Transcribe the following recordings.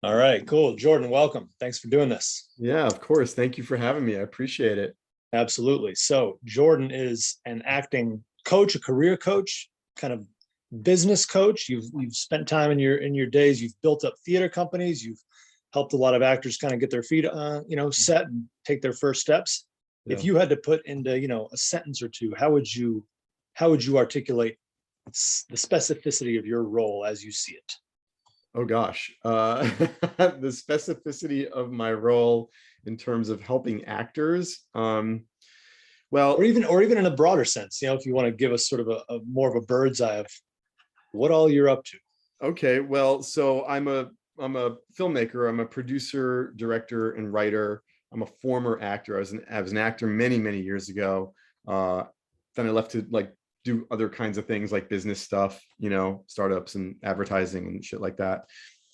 All right, cool. Jordan, welcome. Thanks for doing this. Yeah, of course. Thank you for having me. I appreciate it. Absolutely. So, Jordan is an acting coach, a career coach, kind of business coach. You've spent time in your days. You've built up theater companies. You've helped a lot of actors kind of get their feet, set and take their first steps. If Yeah. you had to put into, a sentence or two, how would you articulate the specificity of your role as you see it? Oh gosh. The specificity of my role in terms of helping actors. Or Well, even in a broader sense, if you want to give us sort of a more of a bird's eye of what all you're up to. okay. Well, so I'm a filmmaker. I'm a producer, director, and writer. I'm a former actor. I was an actor many, many years ago. Uh, then I left to like do other kinds of things like business stuff, startups and advertising and shit like that.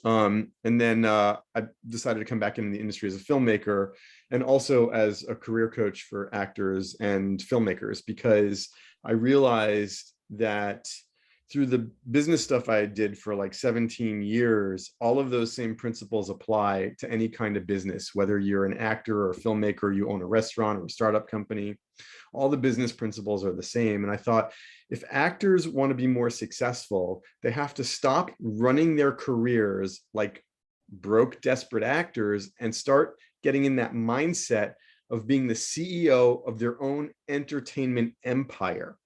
And then I decided to come back into the industry as a filmmaker and also as a career coach for actors and filmmakers because I realized that through the business stuff I did for like 17 years, all of those same principles apply to any kind of business, whether you're an actor or a filmmaker, you own a restaurant or a startup company, all the business principles are the same. And I thought if actors want to be more successful, they have to stop running their careers like broke, desperate actors and start getting in that mindset of being the CEO of their own entertainment empire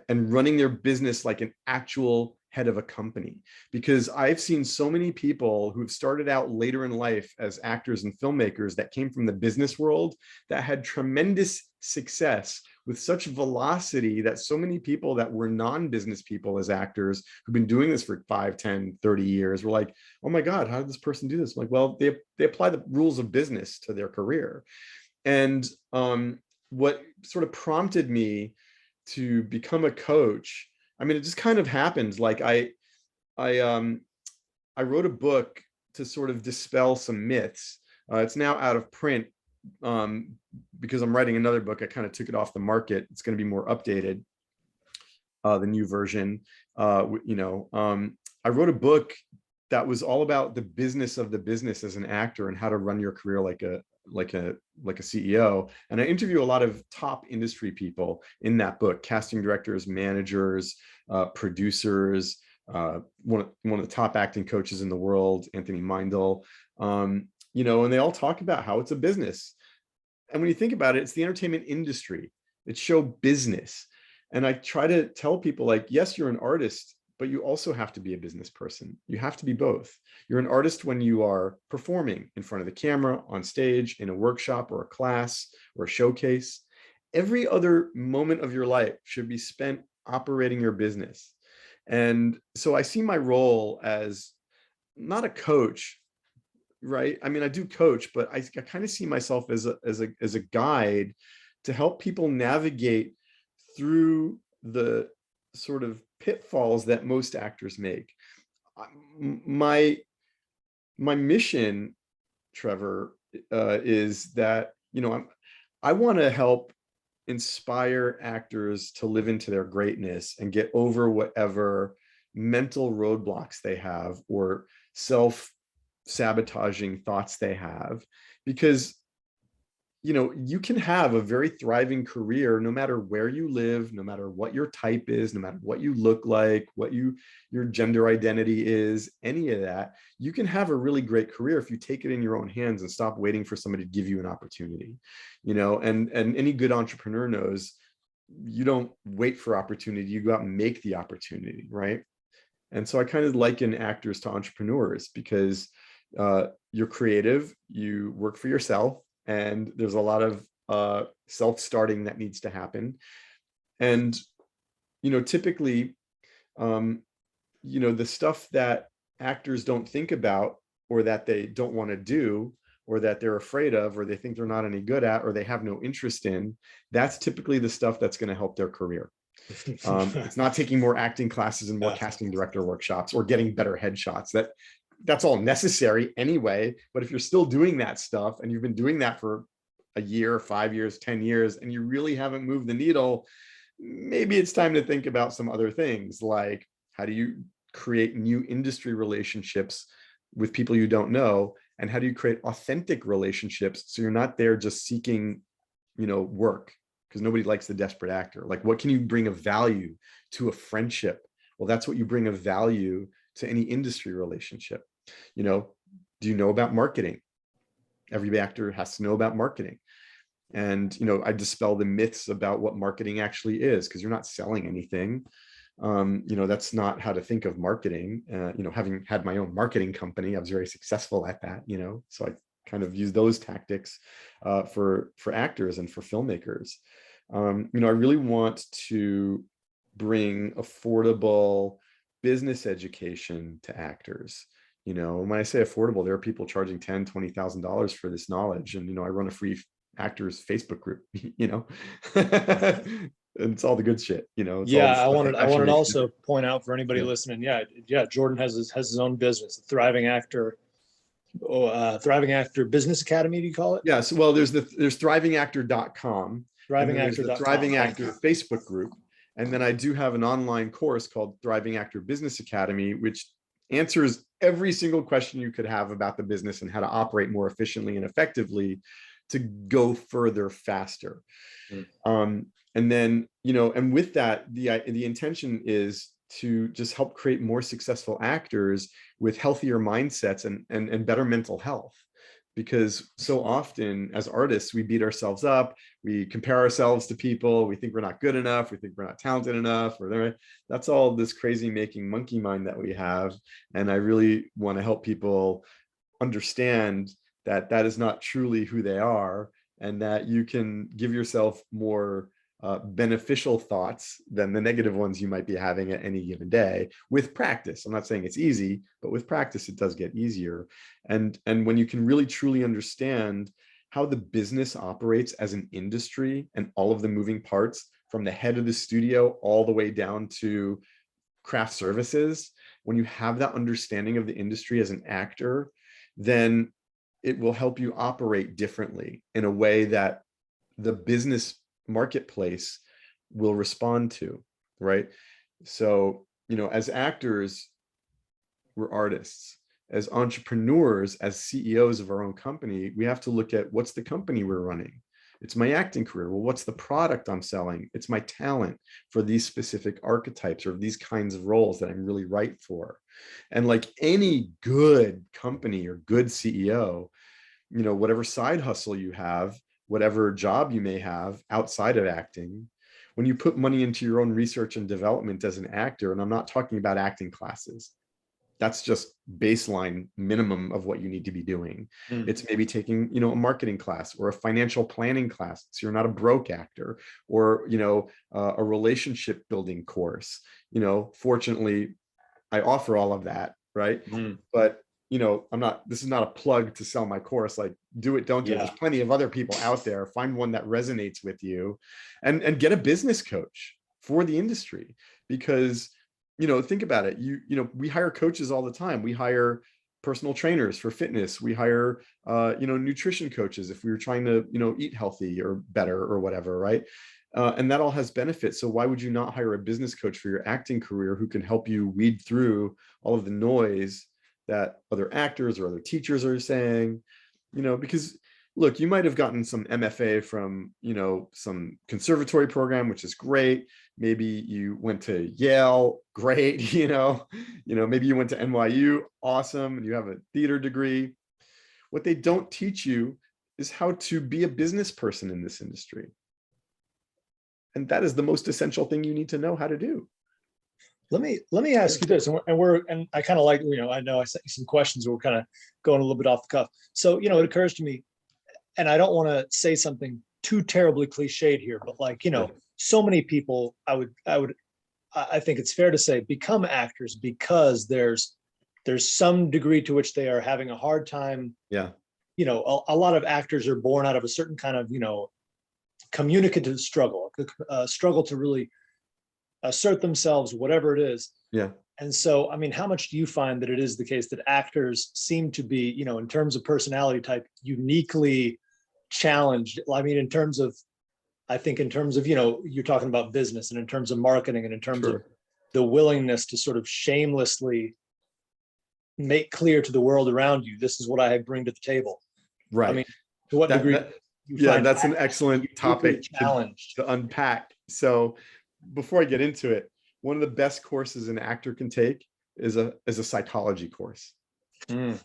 and running their business like an actual head of a company. Because I've seen so many people who have started out later in life as actors and filmmakers that came from the business world that had tremendous success with such velocity that so many people that were non-business people as actors who've been doing this for 5, 10, 30 years were like, oh my God, how did this person do this? I'm like, well, they apply the rules of business to their career. And what sort of prompted me to become a coach, I mean, it just kind of happened. Like I I wrote a book to sort of dispel some myths. It's now out of print um, because I'm writing another book. I kind of took it off the market. It's going to be more updated, the new version. I wrote a book that was all about the business of the business as an actor and how to run your career like a CEO. And I interview a lot of top industry people in that book: casting directors, managers, producers, one of the top acting coaches in the world, Anthony Mindel. And they all talk about how it's a business. And when you think about it, it's the entertainment industry. It's show business. And I try to tell people, like, yes, you're an artist, but you also have to be a business person. You have to be both. You're an artist when you are performing in front of the camera, on stage, in a workshop or a class or a showcase. Every other moment of your life should be spent operating your business. And so I see my role as not a coach, right? I mean, I do coach, but I kind of see myself as a guide to help people navigate through the sort of pitfalls that most actors make. My my mission, Trevor, is that I want to help inspire actors to live into their greatness and get over whatever mental roadblocks they have or self sabotaging thoughts they have, because you can have a very thriving career no matter where you live, no matter what your type is, no matter what you look like, your gender identity is, any of that. You can have a really great career if you take it in your own hands and stop waiting for somebody to give you an opportunity. And any good entrepreneur knows you don't wait for opportunity, you go out and make the opportunity, right? And so I kind of liken actors to entrepreneurs because you're creative, you work for yourself, and there's a lot of self-starting that needs to happen. And typically, the stuff that actors don't think about, or that they don't want to do, or that they're afraid of, or they think they're not any good at, or they have no interest in, that's typically the stuff that's going to help their career. It's not taking more acting classes and more Yeah. casting director workshops or getting better headshots. That's all necessary anyway. But if you're still doing that stuff and you've been doing that for a year, 5 years, 10 years, and you really haven't moved the needle, maybe it's time to think about some other things, like how do you create new industry relationships with people you don't know? And how do you create authentic relationships so you're not there just seeking, work? Because nobody likes the desperate actor. Like, what can you bring of value to a friendship? Well, that's what you bring of value to any industry relationship. Do you know about marketing? Every actor has to know about marketing. And, I dispel the myths about what marketing actually is, because you're not selling anything. That's not how to think of marketing. Having had my own marketing company, I was very successful at that, so I kind of use those tactics for actors and for filmmakers. I really want to bring affordable business education to actors. When I say affordable, there are people charging $10,000, $20,000 for this knowledge. And, I run a free actors Facebook group, and it's all the good shit, it's all Yeah, the I stuff wanted that I wanted actually to makes also point out for anybody yeah. listening. Yeah, Jordan has his own business, Thriving Actor, Thriving Actor Business Academy. Do you call it? Yeah. So, well, there's thrivingactor.com, and then there's the ThrivingActor.com. Thriving Thank Actor you. Facebook group. And then I do have an online course called Thriving Actor Business Academy, which answers every single question you could have about the business and how to operate more efficiently and effectively to go further faster. And then, and with that, the intention is to just help create more successful actors with healthier mindsets and better mental health. Because so often as artists, we beat ourselves up, we compare ourselves to people, we think we're not good enough, we think we're not talented enough, that's all this crazy making monkey mind that we have. And I really want to help people understand that that is not truly who they are, and that you can give yourself more beneficial thoughts than the negative ones you might be having at any given day with practice. I'm not saying it's easy, but with practice, it does get easier. And when you can really truly understand how the business operates as an industry and all of the moving parts from the head of the studio all the way down to craft services, when you have that understanding of the industry as an actor, then it will help you operate differently in a way that the business marketplace will respond to, right? So, as actors, we're artists. As entrepreneurs, as CEOs of our own company, we have to look at what's the company we're running. It's my acting career. Well, what's the product I'm selling? It's my talent for these specific archetypes or these kinds of roles that I'm really right for. And like any good company or good CEO, whatever side hustle you have, whatever job you may have outside of acting, when you put money into your own research and development as an actor, and I'm not talking about acting classes, that's just baseline minimum of what you need to be doing. It's maybe taking, a marketing class or a financial planning class, so you're not a broke actor, or, a relationship building course. Fortunately, I offer all of that, right? But this is not a plug to sell my course. Like, do it, don't do it. There's plenty of other people out there. Find one that resonates with you, and get a business coach for the industry. Because, think about it. We hire coaches all the time. We hire personal trainers for fitness. We hire, nutrition coaches if we were trying to, eat healthy or better or whatever, right? And that all has benefits. So why would you not hire a business coach for your acting career who can help you weed through all of the noise that other actors or other teachers are saying? Because look, you might have gotten some MFA from, some conservatory program, which is great. Maybe you went to Yale, great. Maybe you went to NYU, awesome. And you have a theater degree. What they don't teach you is how to be a business person in this industry. And that is the most essential thing you need to know how to do. Let me ask you this, and I kind of like, I know I sent you some questions, we're kind of going a little bit off the cuff. So, it occurs to me, and I don't want to say something too terribly cliched here, but like, so many people, I think it's fair to say, become actors because there's some degree to which they are having a hard time. Yeah. A lot of actors are born out of a certain kind of, communicative struggle, struggle to really assert themselves, whatever it is. Yeah. And so, I mean, how much do you find that it is the case that actors seem to be, in terms of personality type, uniquely challenged? I mean, I think in terms of, you're talking about business, and in terms of marketing, and in terms of the willingness to sort of shamelessly make clear to the world around you, this is what I bring to the table. I Right. mean, to what degree you Yeah, find that's an actors excellent uniquely topic challenged? to unpack. So before I get into it, one of the best courses an actor can take is a psychology course, Mm.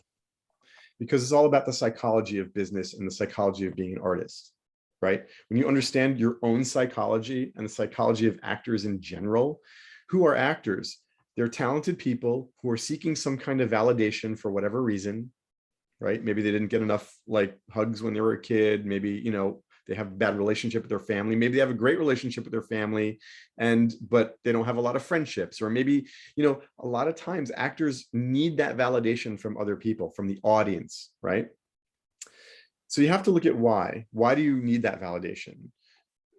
because it's all about the psychology of business and the psychology of being an artist, right? When you understand your own psychology and the psychology of actors in general, who are actors? They're talented people who are seeking some kind of validation for whatever reason, right? Maybe they didn't get enough like hugs when they were a kid. Maybe, you know, they have a bad relationship with their family. Maybe they have a great relationship with their family, but they don't have a lot of friendships. Or maybe, you know, a lot of times actors need that validation from other people, from the audience, right? So you have to look at why. Why do you need that validation,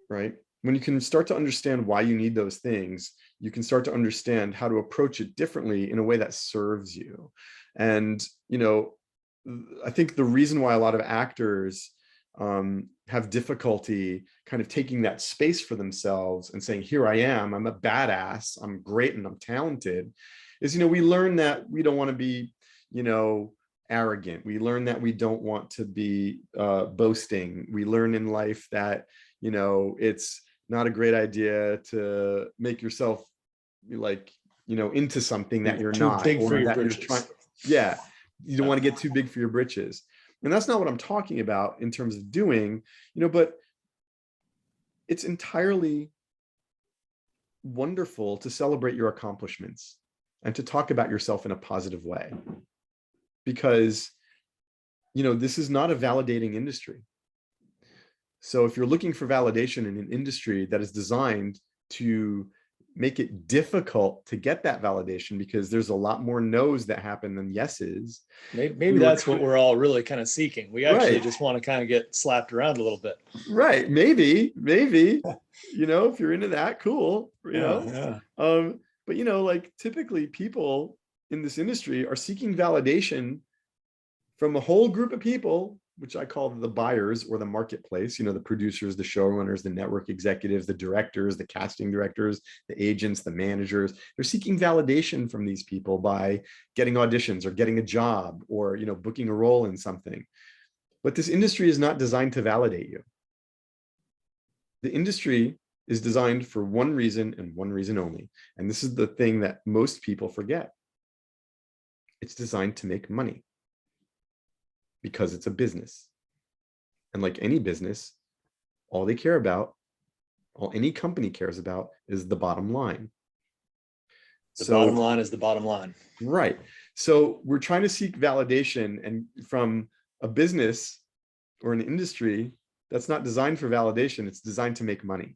right? When you can start to understand why you need those things, you can start to understand how to approach it differently in a way that serves you. And, you know, I think the reason why a lot of actors have difficulty kind of taking that space for themselves and saying, here I am, I'm a badass, I'm great, and I'm talented, is, you know, we learn that we don't want to be, you know, arrogant. We learn that we don't want to be boasting. We learn in life that, you know, it's not a great idea to make yourself like, you know, into something that you're Too not, big for or your that you're britches. trying. Yeah, you don't want to get too big for your britches. And that's not what I'm talking about in terms of doing, you know, but it's entirely wonderful to celebrate your accomplishments and to talk about yourself in a positive way, because, you know, this is not a validating industry. So if you're looking for validation in an industry that is designed to make it difficult to get that validation, because there's a lot more no's that happen than yeses. Maybe that's what we're all really kind of seeking. We actually Right. just want to kind of get slapped around a little bit. Right. Maybe, you know, if you're into that, cool, you know. Yeah. But you know, like typically people in this industry are seeking validation from a whole group of people, which I call the buyers or the marketplace, you know, the producers, the showrunners, the network executives, the directors, the casting directors, the agents, the managers. They're seeking validation from these people by getting auditions or getting a job or, you know, booking a role in something. But this industry is not designed to validate you. The industry is designed for one reason and one reason only. And this is the thing that most people forget. It's designed to make money, because it's a business. And like any business, all they care about, all any company cares about, is the bottom line. The bottom line is the bottom line. Right. So we're trying to seek validation and from a business or an industry that's not designed for validation. It's designed to make money,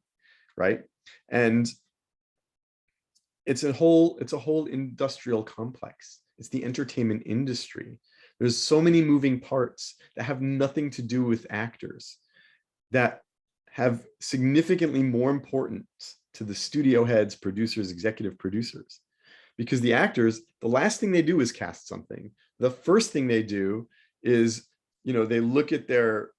right? And it's a whole industrial complex. It's the entertainment industry. There's so many moving parts that have nothing to do with actors, that have significantly more importance to the studio heads, producers, executive producers. Because the actors, the last thing they do is cast something. The first thing they do is, you know, they look at their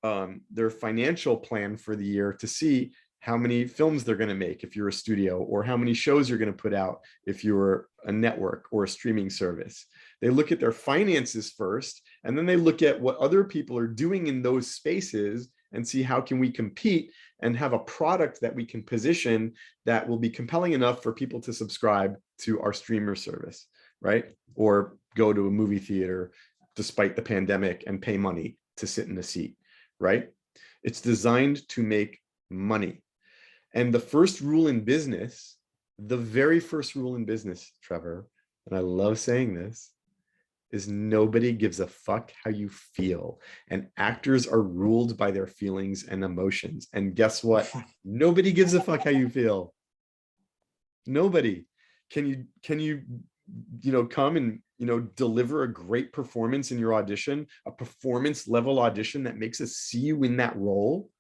financial plan for the year to see how many films they're going to make if you're a studio, or how many shows you're going to put out if you're a network or a streaming service. They look at their finances first, and then they look at what other people are doing in those spaces and see how can we compete and have a product that we can position that will be compelling enough for people to subscribe to our streamer service, right? Or go to a movie theater despite the pandemic and pay money to sit in a seat, right? It's designed to make money. And the first rule in business, the very first rule in business, Trevor, and I love saying this, is nobody gives a fuck how you feel. And actors are ruled by their feelings and emotions. And guess what? Nobody gives a fuck how you feel. Nobody. Can you, you know, come and, you know, deliver a great performance in your audition, a performance level audition that makes us see you in that role?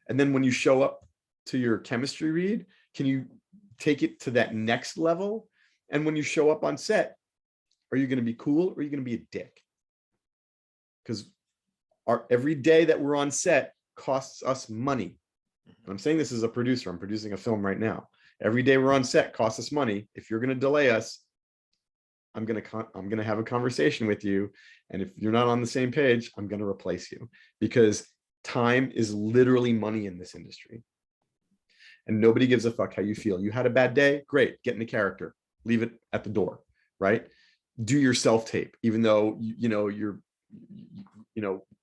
And then when you show up to your chemistry read, can you take it to that next level? And when you show up on set, are you going to be cool or are you going to be a dick? Because every day that we're on set costs us money. And I'm saying this as a producer. I'm producing a film right now. Every day we're on set costs us money. If you're going to delay us, I'm gonna have a conversation with you, and if you're not on the same page, I'm gonna replace you, because time is literally money in this industry, and nobody gives a fuck how you feel. You had a bad day, great, get into character, leave it at the door, right? Do your self tape, even though you're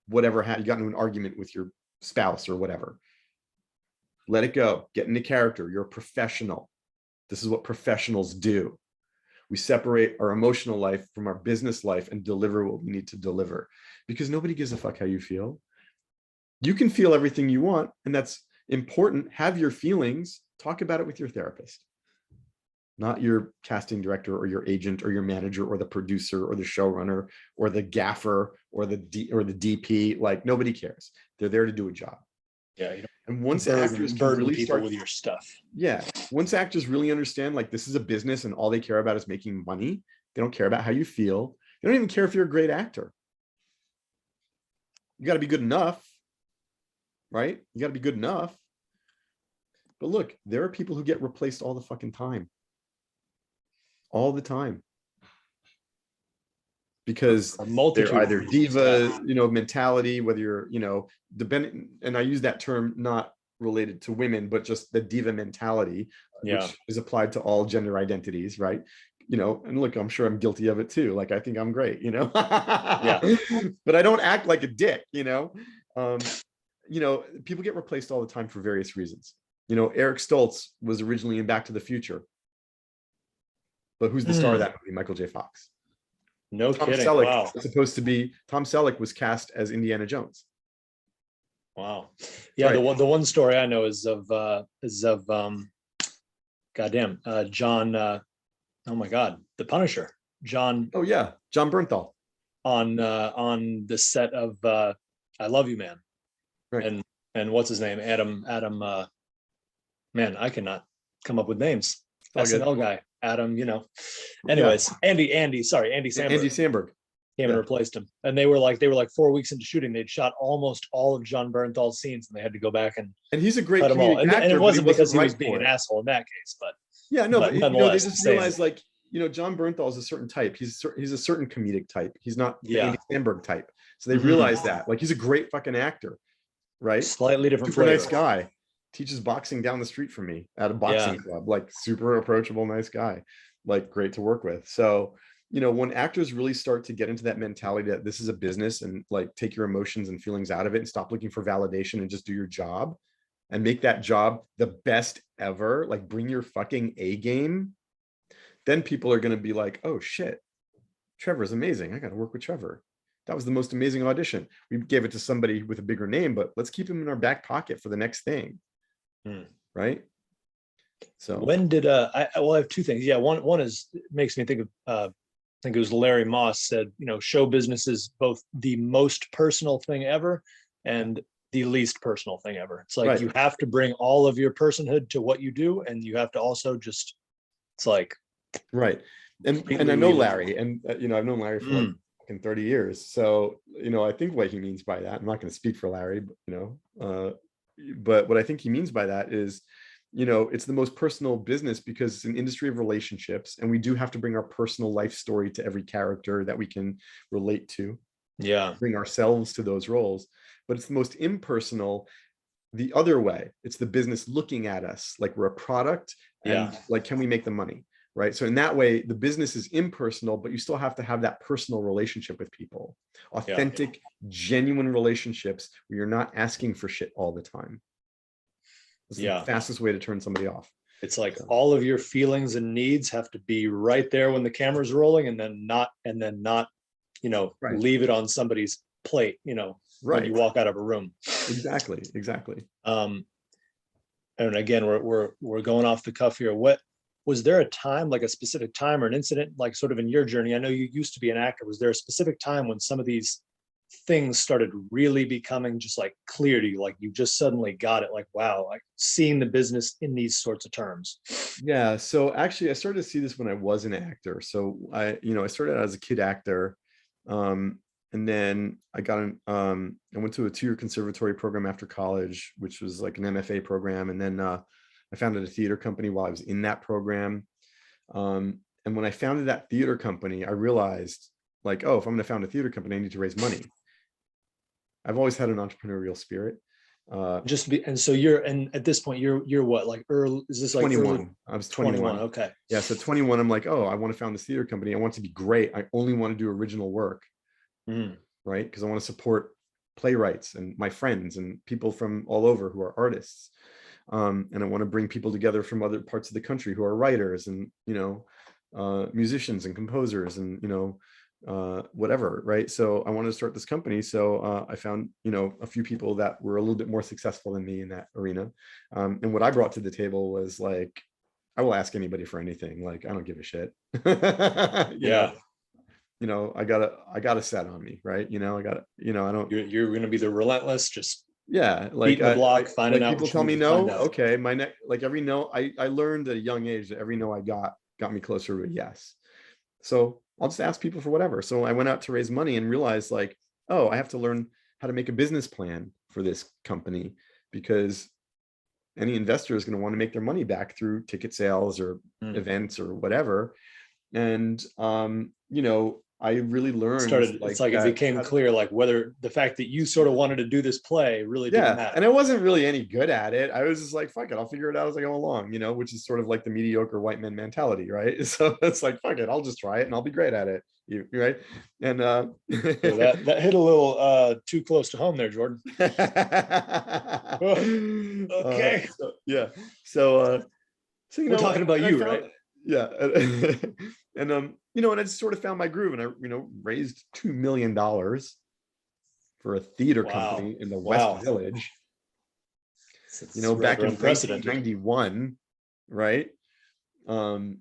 whatever, you got into an argument with your spouse or whatever. Let it go, get into character. You're a professional. This is what professionals do. We separate our emotional life from our business life and deliver what we need to deliver, because nobody gives a fuck how you feel. You can feel everything you want, and that's important. Have your feelings, talk about it with your therapist, not your casting director or your agent or your manager or the producer or the showrunner or the gaffer or the DP. Like, nobody cares. They're there to do a job. Yeah. You And once don't burden people with your stuff. Yeah. Once actors really understand, like, this is a business and all they care about is making money, they don't care about how you feel. They don't even care if you're a great actor. You got to be good enough, right? You got to be good enough. But look, there are people who get replaced all the fucking time. All the time. Because they're either diva, mentality, whether you're, depending, and I use that term not related to women, but just the diva mentality, which is applied to all gender identities, right? And look, I'm sure I'm guilty of it too. Like, I think I'm great, Yeah. But I don't act like a dick, people get replaced all the time for various reasons. Eric Stoltz was originally in Back to the Future, but who's the star of that movie? Michael J. Fox. No Tom kidding. Selleck Wow. was supposed to be, Tom Selleck was cast as Indiana Jones. Wow. Yeah. Right. The one story I know is of goddamn John. Oh my God, the Punisher. John. Oh yeah, John Bernthal. On the set of I Love You, Man. Right. And what's his name? Adam. Man, I cannot come up with names. SNL guy. Adam. Anyways, yeah. Andy Samberg. Andy Samberg came and replaced him. And they were like 4 weeks into shooting. They'd shot almost all of John Bernthal's scenes, and they had to go back and he's a great comedic actor, and it wasn't because he was being an asshole in that case, but yeah, no, but they just realized, like, John Bernthal is a certain type. He's a certain comedic type. He's not the Andy Samberg type. So they realized that, like, he's a great fucking actor, right? Slightly different super flavor. Nice guy. Teaches boxing down the street from me at a boxing club. Like, super approachable, nice guy, like, great to work with. So when actors really start to get into that mentality that this is a business, and, like, take your emotions and feelings out of it and stop looking for validation and just do your job and make that job the best ever, like, bring your fucking A game, then people are going to be like, oh shit, Trevor's amazing. I got to work with Trevor. That was the most amazing audition. We gave it to somebody with a bigger name, but let's keep him in our back pocket for the next thing. Right. So when did I have two things. Yeah. One is, it makes me think of I think it was Larry Moss said, show business is both the most personal thing ever and the least personal thing ever. It's like, you have to bring all of your personhood to what you do, and you have to also just, it's like, right. And I know Larry, and I've known Larry for like fucking 30 years. So, I think what he means by that, I'm not going to speak for Larry, but, but what I think he means by that is, it's the most personal business because it's an industry of relationships, and we do have to bring our personal life story to every character that we can relate to. Yeah. Bring ourselves to those roles. But it's the most impersonal the other way. It's the business looking at us like we're a product, and like, can we make the money? Right. So in that way, the business is impersonal, but you still have to have that personal relationship with people, authentic, genuine relationships where you're not asking for shit all the time. It's the fastest way to turn somebody off. It's like, all of your feelings and needs have to be right there when the camera's rolling, and then not, leave it on somebody's plate, when you walk out of a room. Exactly. And again, we're going off the cuff here. What was there a time, like a specific time or an incident, like sort of in your journey? I know you used to be an actor. Was there a specific time when some of these things started really becoming just like clear to you? Like, you just suddenly got it, like, wow, like seeing the business in these sorts of terms. Yeah. So actually, I started to see this when I was an actor. So I started out as a kid actor. And then I I went to a 2-year conservatory program after college, which was like an MFA program. And then I founded a theater company while I was in that program. And And when I founded that theater company, I realized like, oh, if I'm going to found a theater company, I need to raise money. I've always had an entrepreneurial spirit. And so and at this point you're what, like early, is this like 21. early I was 21. Okay. Yeah. So 21, I'm like, oh, I want to found this theater company. I want it to be great. I only want to do original work. Right. Because I want to support playwrights and my friends and people from all over who are artists. And I want to bring people together from other parts of the country who are writers and, musicians and composers and, whatever. Right. So I wanted to start this company. So I found, a few people that were a little bit more successful than me in that arena. And what I brought to the table was like, I will ask anybody for anything. Like, I don't give a shit. I got a set on me, right? I got, I don't. You're going to be the relentless, just like the block, finding out. People tell me no, okay. My neck, like every no, I learned at a young age that every no I got me closer to a yes. So I'll just ask people for whatever. So I went out to raise money and realized like, oh, I have to learn how to make a business plan for this company, because any investor is going to want to make their money back through ticket sales or events or whatever. And I really learned it became clear, like whether the fact that you sort of wanted to do this play really didn't matter. And I wasn't really any good at it. I was just like, fuck it, I'll figure it out as I go along, which is sort of like the mediocre white man mentality, right? So it's like, fuck it, I'll just try it and I'll be great at it. Right. And so that hit a little too close to home there, Jordan. Okay. So we're talking about you, right? Yeah. And and I just sort of found my groove, and I raised $2 million for a theater company in the West Village, back in 1991, right? And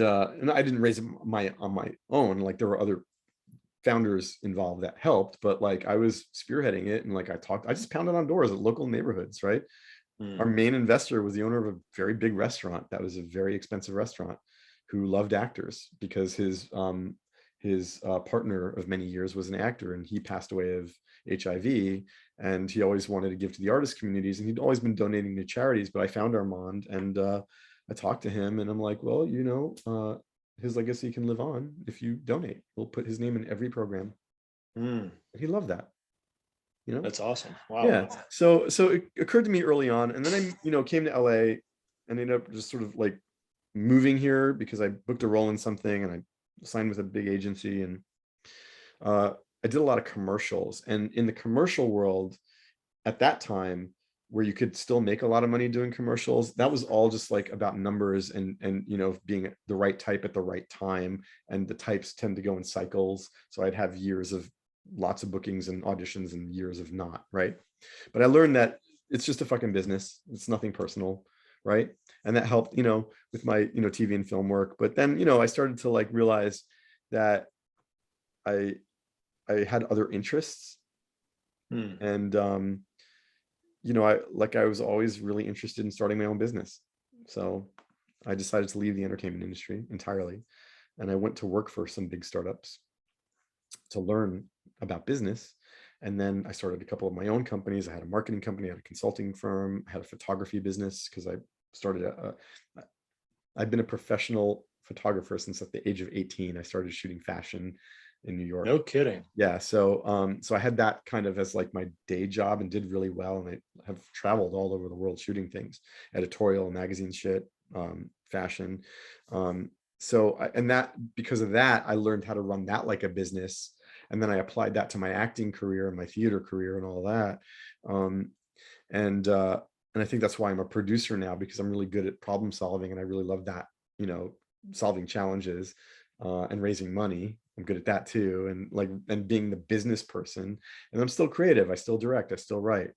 I didn't raise it on my own. Like there were other founders involved that helped, but like I was spearheading it, and like I just pounded on doors at local neighborhoods, right? Our main investor was the owner of a very big restaurant that was a very expensive restaurant, who loved actors because his partner of many years was an actor, and he passed away of HIV, and he always wanted to give to the artist communities, and he'd always been donating to charities. But I found Armand, and I talked to him, and I'm like, well, his legacy can live on if you donate. We'll put his name in every program. He loved that. That's awesome. Wow. Yeah. So it occurred to me early on, and then I came to LA and ended up just sort of like moving here because I booked a role in something, and I signed with a big agency, and I did a lot of commercials. And in the commercial world at that time, where you could still make a lot of money doing commercials, that was all just like about numbers and being the right type at the right time. And the types tend to go in cycles. So I'd have years of lots of bookings and auditions and years of not, right? But I learned that it's just a fucking business. It's nothing personal, right? And that helped, with my, TV and film work. But then, I started to like realize that I had other interests. And, I was always really interested in starting my own business. So I decided to leave the entertainment industry entirely. And I went to work for some big startups to learn about business. And then I started a couple of my own companies. I had a marketing company, I had a consulting firm, I had a photography business, because I started I've been a professional photographer since at the age of 18. I started shooting fashion in New York. No kidding. Yeah. So so I had that kind of as like my day job, and did really well. And I have traveled all over the world shooting things, editorial, magazine shit, fashion. Because of that, I learned how to run that like a business. And then I applied that to my acting career and my theater career and all that. And I think that's why I'm a producer now, because I'm really good at problem solving, and I really love that, solving challenges and raising money. I'm good at that too. And being the business person, and I'm still creative. I still direct, I still write,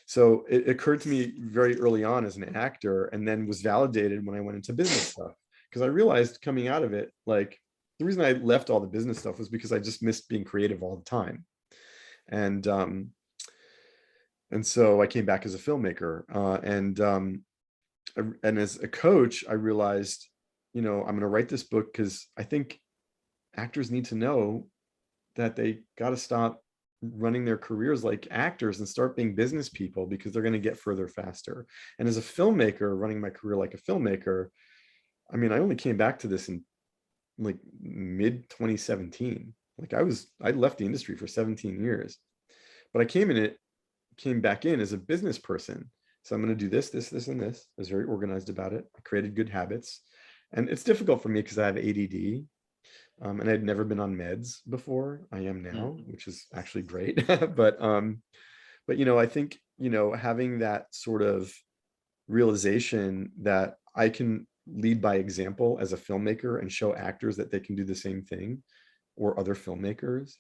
So it occurred to me very early on as an actor, and then was validated when I went into business stuff, because I realized coming out of it, like the reason I left all the business stuff was because I just missed being creative all the time. And so I came back as a filmmaker, and as a coach, I realized, I'm going to write this book because I think actors need to know that they got to stop running their careers like actors and start being business people, because they're going to get further faster. And as a filmmaker, running my career like a filmmaker, I mean, I only came back to this in like mid 2017. Like I left the industry for 17 years, but I came back in as a business person. So I'm going to do this, this, this, and this. I was very organized about it. I created good habits. And it's difficult for me because I have ADD. And I'd never been on meds before. I am now, which is actually great. But I think, having that sort of realization that I can lead by example as a filmmaker and show actors that they can do the same thing, or other filmmakers.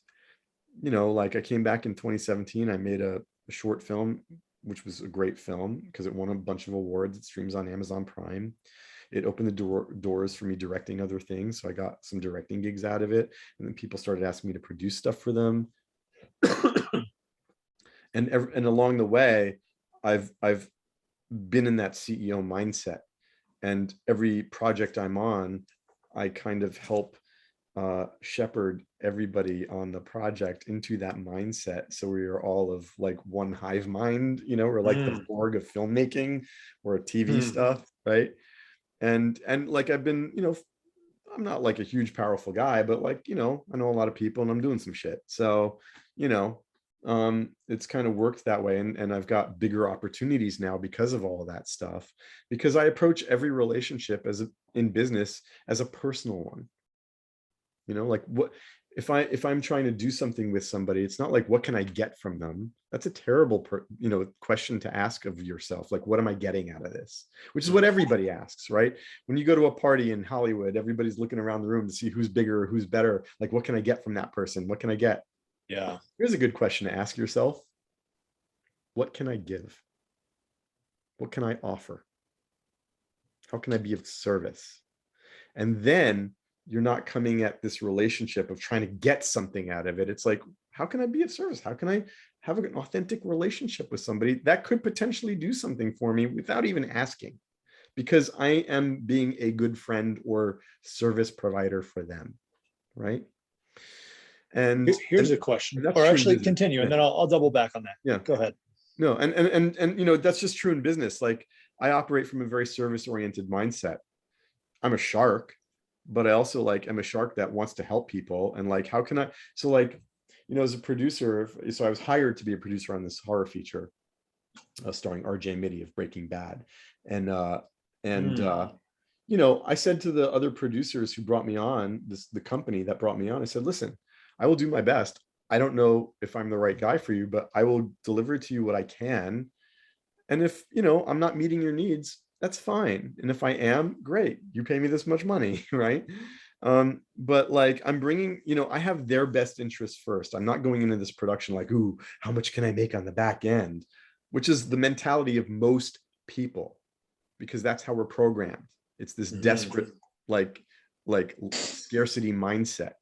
Like I came back in 2017, I made a short film, which was a great film because it won a bunch of awards. It streams on Amazon Prime. It opened the doors for me directing other things. So I got some directing gigs out of it. And then people started asking me to produce stuff for them. and along the way, I've been in that CEO mindset. And every project I'm on, I kind of help shepherd everybody on the project into that mindset. So we are all of like one hive mind, we're like the Borg of filmmaking or TV stuff, right? And like I've been, I'm not like a huge powerful guy, but like, I know a lot of people and I'm doing some shit. So, it's kind of worked that way. And I've got bigger opportunities now because of all of that stuff, because I approach every relationship in business as a personal one. Like what if I'm trying to do something with somebody, it's not like, what can I get from them? That's a terrible question to ask of yourself. Like, what am I getting out of this? Which is what everybody asks, right? When you go to a party in Hollywood, everybody's looking around the room to see who's bigger or who's better. Like, what can I get from that person? What can I get? Yeah. Here's a good question to ask yourself. What can I give? What can I offer? How can I be of service? And then you're not coming at this relationship of trying to get something out of it. It's like, how can I be of service? How can I have an authentic relationship with somebody that could potentially do something for me without even asking? Because I am being a good friend or service provider for them, right? And here's a question, that's or true actually continue, and then I'll double back on that. Yeah, go ahead. No, and that's just true in business. Like I operate from a very service-oriented mindset. I'm a shark, but I also like am a shark that wants to help people. And like, how can I? So like, as a producer, so I was hired to be a producer on this horror feature, starring R.J. Mitty of Breaking Bad, and I said to the other producers who brought me on, the company that brought me on, I said, listen, I will do my best. I don't know if I'm the right guy for you, but I will deliver to you what I can. And if, I'm not meeting your needs, that's fine. And if I am, great. You pay me this much money, right? But like I'm bringing, I have their best interests first. I'm not going into this production like, ooh, how much can I make on the back end? Which is the mentality of most people, because that's how we're programmed. It's this desperate, like scarcity mindset.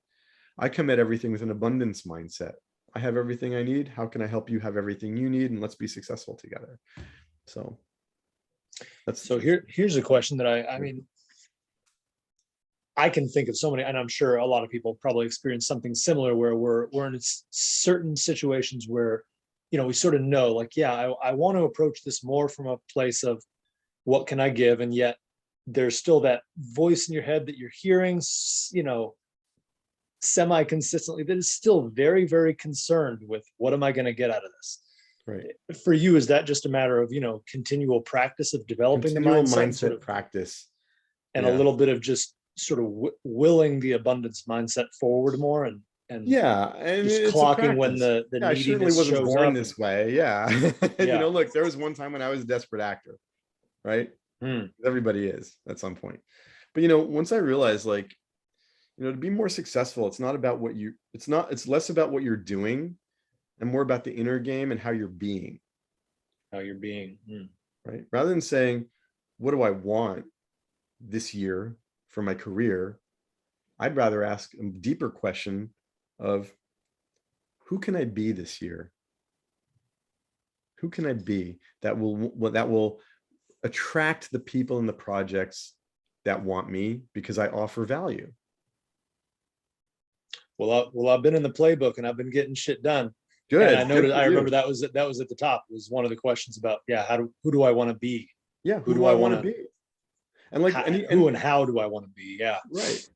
I come at everything with an abundance mindset. I have everything I need. How can I help you have everything you need? And let's be successful together. So here's a question that I mean, I can think of so many, and I'm sure a lot of people probably experience something similar where we're in certain situations where, we sort of know, like, yeah, I want to approach this more from a place of what can I give? And yet there's still that voice in your head that you're hearing, semi-consistently, that is still very, very concerned with what am I going to get out of this? Right. For you, is that just a matter of, continual practice of developing the mindset sort of practice, and a little bit of just sort of willing the abundance mindset forward more and just clocking when the I certainly wasn't born this way. Yeah. Look, there was one time when I was a desperate actor, right? Everybody is at some point. But once I realized, like, to be more successful, it's less about what you're doing and more about the inner game and how you're being. Right? Rather than saying, what do I want this year for my career? I'd rather ask a deeper question of, who can I be this year? Who can I be that will attract the people in the projects that want me because I offer value? Well, I've been in the playbook and I've been getting shit done. Good. And I remember that was at the top, was one of the questions about, who do I want to be? Yeah. Who do I want to be? And like who and how do I want to be? Yeah. right.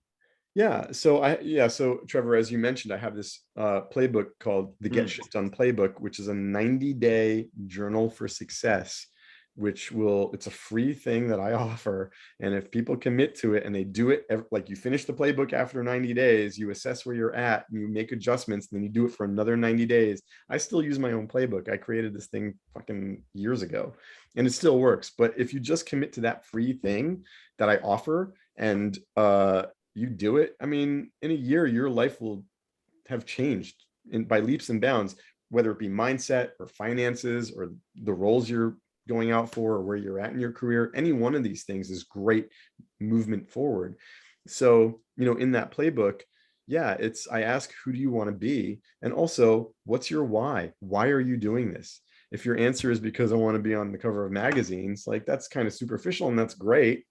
Yeah. So Trevor, as you mentioned, I have this playbook called the Get Shit Done Playbook, which is a 90-day journal for success, it's a free thing that I offer. And if people commit to it and they do it, like you finish the playbook after 90 days, you assess where you're at and you make adjustments, and then you do it for another 90 days. I still use my own playbook. I created this thing fucking years ago and it still works. But if you just commit to that free thing that I offer and you do it, I mean, in a year, your life will have changed by leaps and bounds, whether it be mindset or finances or the roles you're going out for or where you're at in your career. Any one of these things is great movement forward. So, in that playbook, yeah, I ask, who do you want to be? And also, what's your why? Why are you doing this? If your answer is because I want to be on the cover of magazines, like that's kind of superficial and that's great.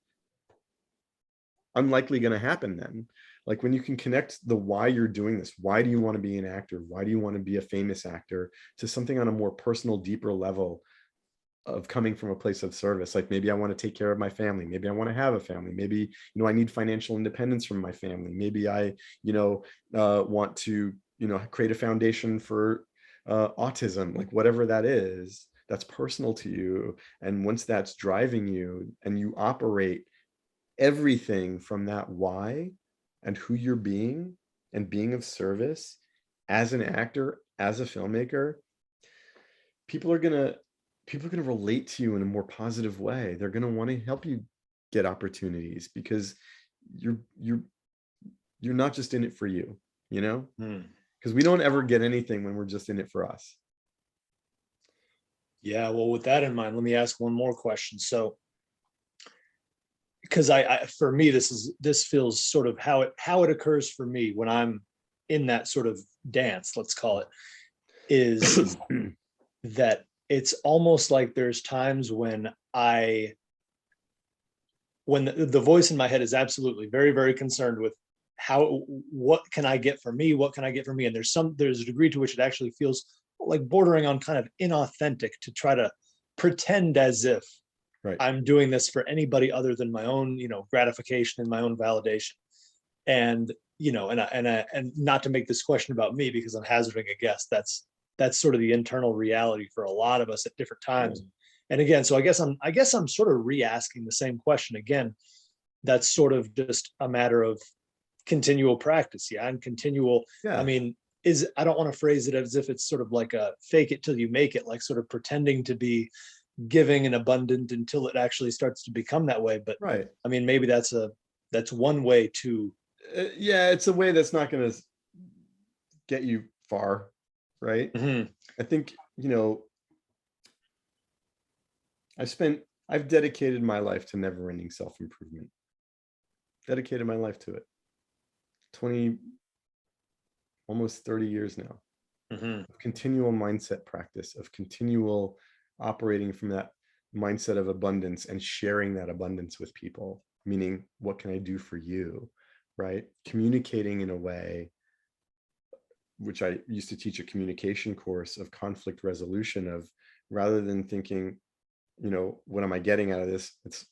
Unlikely going to happen then. Like when you can connect the why you're doing this, why do you want to be an actor? Why do you want to be a famous actor, to something on a more personal, deeper level of coming from a place of service. Like maybe I want to take care of my family. Maybe I want to have a family. Maybe, I need financial independence from my family. Maybe I, want to, create a foundation for autism, like whatever that is, that's personal to you. And once that's driving you and you operate everything from that why and who you're being and being of service as an actor, as a filmmaker, people are going to relate to you in a more positive way. They're going to want to help you get opportunities because you're not just in it for you, because we don't ever get anything when we're just in it for us. Yeah. Well, with that in mind, let me ask one more question. So, because for me, this feels sort of how it occurs for me when I'm in that sort of dance, let's call it, is that it's almost like there's times when the voice in my head is absolutely very, very concerned with what can I get for me? What can I get for me? And there's a degree to which it actually feels like bordering on kind of inauthentic to try to pretend as if right. I'm doing this for anybody other than my own, gratification and my own validation. And, and not to make this question about me because I'm hazarding a guess, that's sort of the internal reality for a lot of us at different times. Mm. And again, so I guess I'm sort of re-asking the same question again. That's sort of just a matter of continual practice. Yeah. And continual, yeah. I mean, I don't want to phrase it as if it's sort of like a fake it till you make it, like sort of pretending to be giving and abundant until it actually starts to become that way. But right. I mean, maybe that's one way to. Yeah. It's a way that's not going to get you far. Right. Mm-hmm. I think, I've dedicated my life to never-ending self-improvement. Dedicated my life to it. Almost 30 years now. Mm-hmm. Of continual mindset practice, of continual operating from that mindset of abundance and sharing that abundance with people. Meaning, what can I do for you? Right? Communicating in a way, which I used to teach a communication course of conflict resolution, of rather than thinking, what am I getting out of this? It's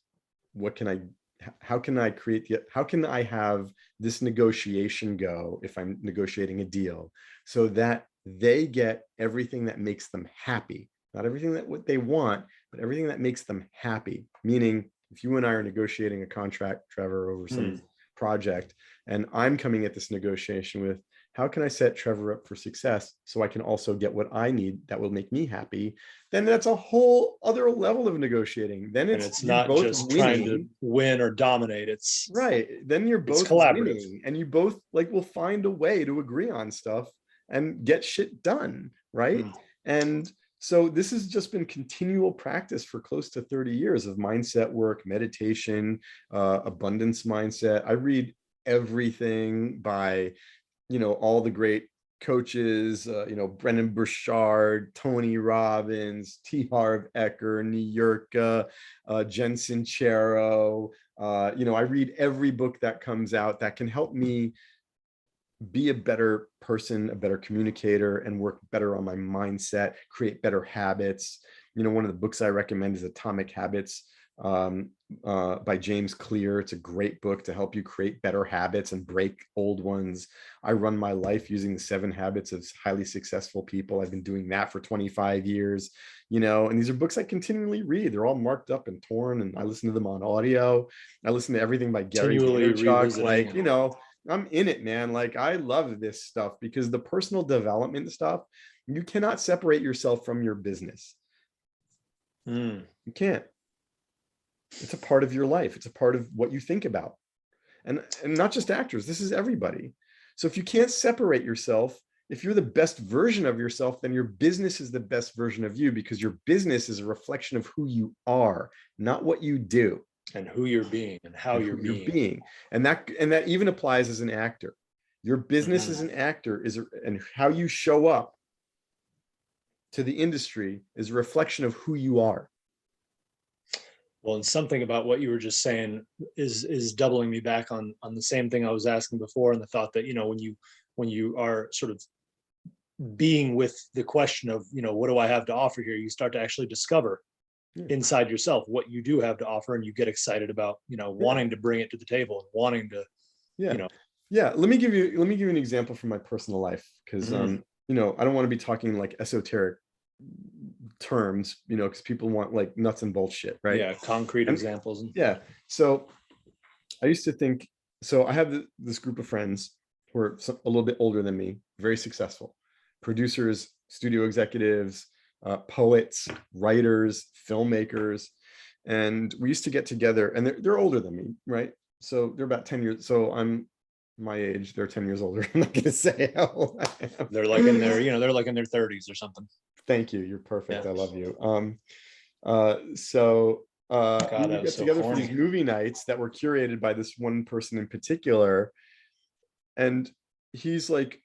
how can I have this negotiation go if I'm negotiating a deal so that they get everything that makes them happy, not everything that what they want, but everything that makes them happy. Meaning, if you and I are negotiating a contract, Trevor, over some project, and I'm coming at this negotiation with, how can I set Trevor up for success so I can also get what I need that will make me happy? Then that's a whole other level of negotiating. Then it's not both just winning, trying to win or dominate. It's right. Then you're both collaborative, winning, and you both will find a way to agree on stuff and get shit done. Right. And so this has just been continual practice for close to 30 years of mindset work, meditation, abundance mindset. I read everything by all the great coaches, Brendan Burchard, Tony Robbins, T. Harv Eker, New Jen Sincero. I read every book that comes out that can help me be a better person, a better communicator, and work better on my mindset, create better habits. One of the books I recommend is Atomic Habits by James Clear. It's a great book to help you create better habits and break old ones. I run my life using the 7 habits of highly successful people. I've been doing that for 25 years, and these are books I continually read. They're all marked up and torn, and I listen to them on audio. I listen to everything by Gary Continually Vaynerchuk. revisiting. Like, I'm in it, man. Like, I love this stuff because the personal development stuff, you cannot separate yourself from your business. You can't. It's a part of your life. It's a part of what you think about. And not just actors, this is everybody. So if you can't separate yourself, if you're the best version of yourself, then your business is the best version of you, because your business is a reflection of who you are, not what you do. And who you're being and how you're being. And that even applies as an actor. Your business as an actor and how you show up to the industry is a reflection of who you are. Well, and something about what you were just saying is doubling me back on the same thing I was asking before, and the thought that, when you are sort of being with the question of, what do I have to offer here, you start to actually discover inside yourself what you do have to offer, and you get excited about, wanting to bring it to the table and wanting to, Let me give you an example from my personal life, because I don't want to be talking like esoteric terms, because people want like nuts and bolts shit, right? Yeah, concrete examples. Yeah. So I used to think, I have this group of friends who are a little bit older than me, very successful producers, studio executives, poets, writers, filmmakers. And we used to get together, and they're older than me, right? So they're about 10 years. So I'm my age, they're 10 years older. I'm not going to say how old I am. They're like in their, they're like in their 30s or something. Thank you. You're perfect. Yeah. I love you. God, We would get together for these movie nights that were curated by this one person in particular. And he's like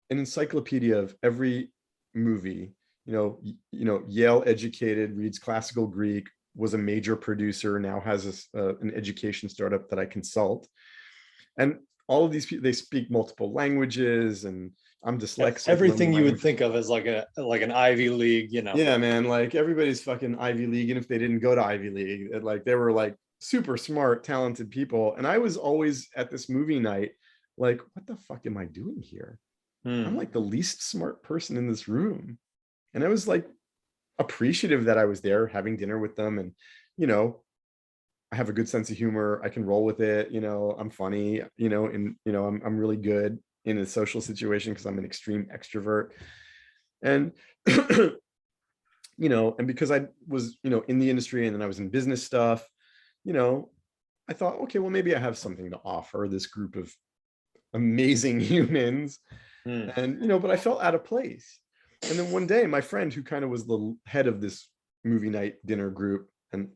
an encyclopedia of every movie, Yale educated, reads classical Greek, was a major producer, now has an education startup that I consult. And all of these people, they speak multiple languages, and I'm dyslexic. Everything you would think of as like an Ivy League, Yeah, man, like everybody's fucking Ivy League. And if they didn't go to Ivy League, like they were like super smart, talented people. And I was always at this movie night, like, what the fuck am I doing here? I'm like the least smart person in this room. And I was like appreciative that I was there having dinner with them. And, I have a good sense of humor. I can roll with it. I'm funny, and, I'm really good in a social situation because I'm an extreme extrovert. And, and because I was, in the industry, and then I was in business stuff, I thought, okay, well, maybe I have something to offer this group of amazing humans. And, but I felt out of place. And then one day, my friend, who kind of was the head of this movie night dinner group, and,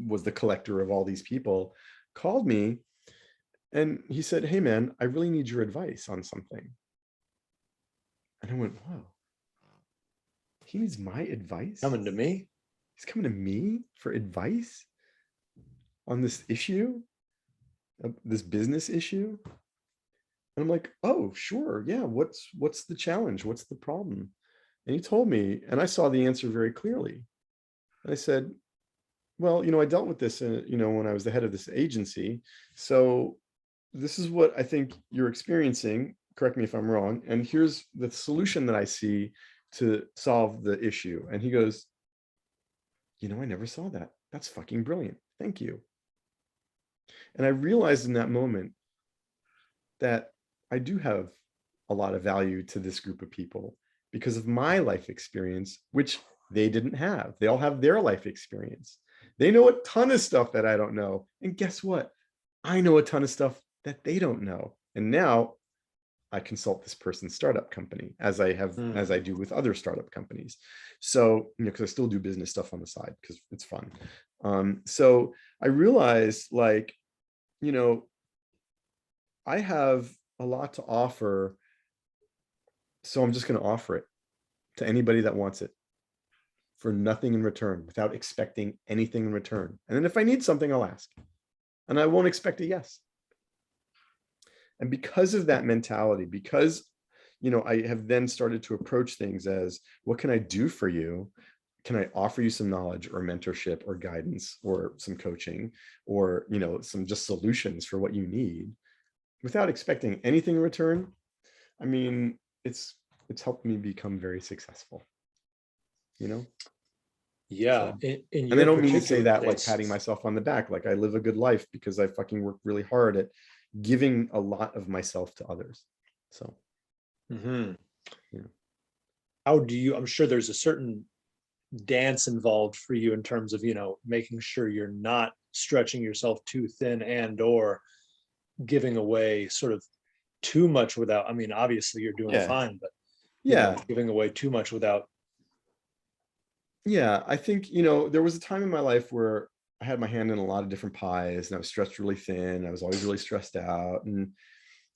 was the collector of all these people, called me, and he said, "Hey man, I really need your advice on something." And I went, "Whoa, he needs my advice? Coming to me? He's coming to me for advice on this issue, this business issue?" And I'm like, "Oh, sure. Yeah. What's the challenge? What's the problem?" And he told me, and I saw the answer very clearly. And I said, "Well, I dealt with this, when I was the head of this agency. So this is what I think you're experiencing. Correct me if I'm wrong. And here's the solution that I see to solve the issue." And he goes, "I never saw that. That's fucking brilliant. Thank you." And I realized in that moment that I do have a lot of value to this group of people because of my life experience, which they didn't have. They all have their life experience. They know a ton of stuff that I don't know. And guess what? I know a ton of stuff that they don't know. And now I consult this person's startup company, as I do with other startup companies. So, because I still do business stuff on the side because it's fun. So I realized, like, I have a lot to offer. So I'm just going to offer it to anybody that wants it for nothing in return, without expecting anything in return. And then if I need something, I'll ask, and I won't expect a yes. And because of that mentality, because, I have then started to approach things as, what can I do for you? can I offer you some knowledge or mentorship or guidance or some coaching or, you know, some just solutions for what you need without expecting anything in return? I mean, it's helped me become very successful, you know? Yeah, So, in and I your don't mean to say particular that like patting case. myself on the back, like I live a good life because I fucking work really hard at giving a lot of myself to others. So, Mhm. you know, How do you, I'm sure there's a certain dance involved for you in terms of, making sure you're not stretching yourself too thin and or giving away sort of too much without, I mean, obviously you're doing yeah, fine, but yeah, giving away too much without. yeah. I think, you know, there was a time in my life where I had my hand in a lot of different pies and I was stretched really thin. I was always really stressed out. And,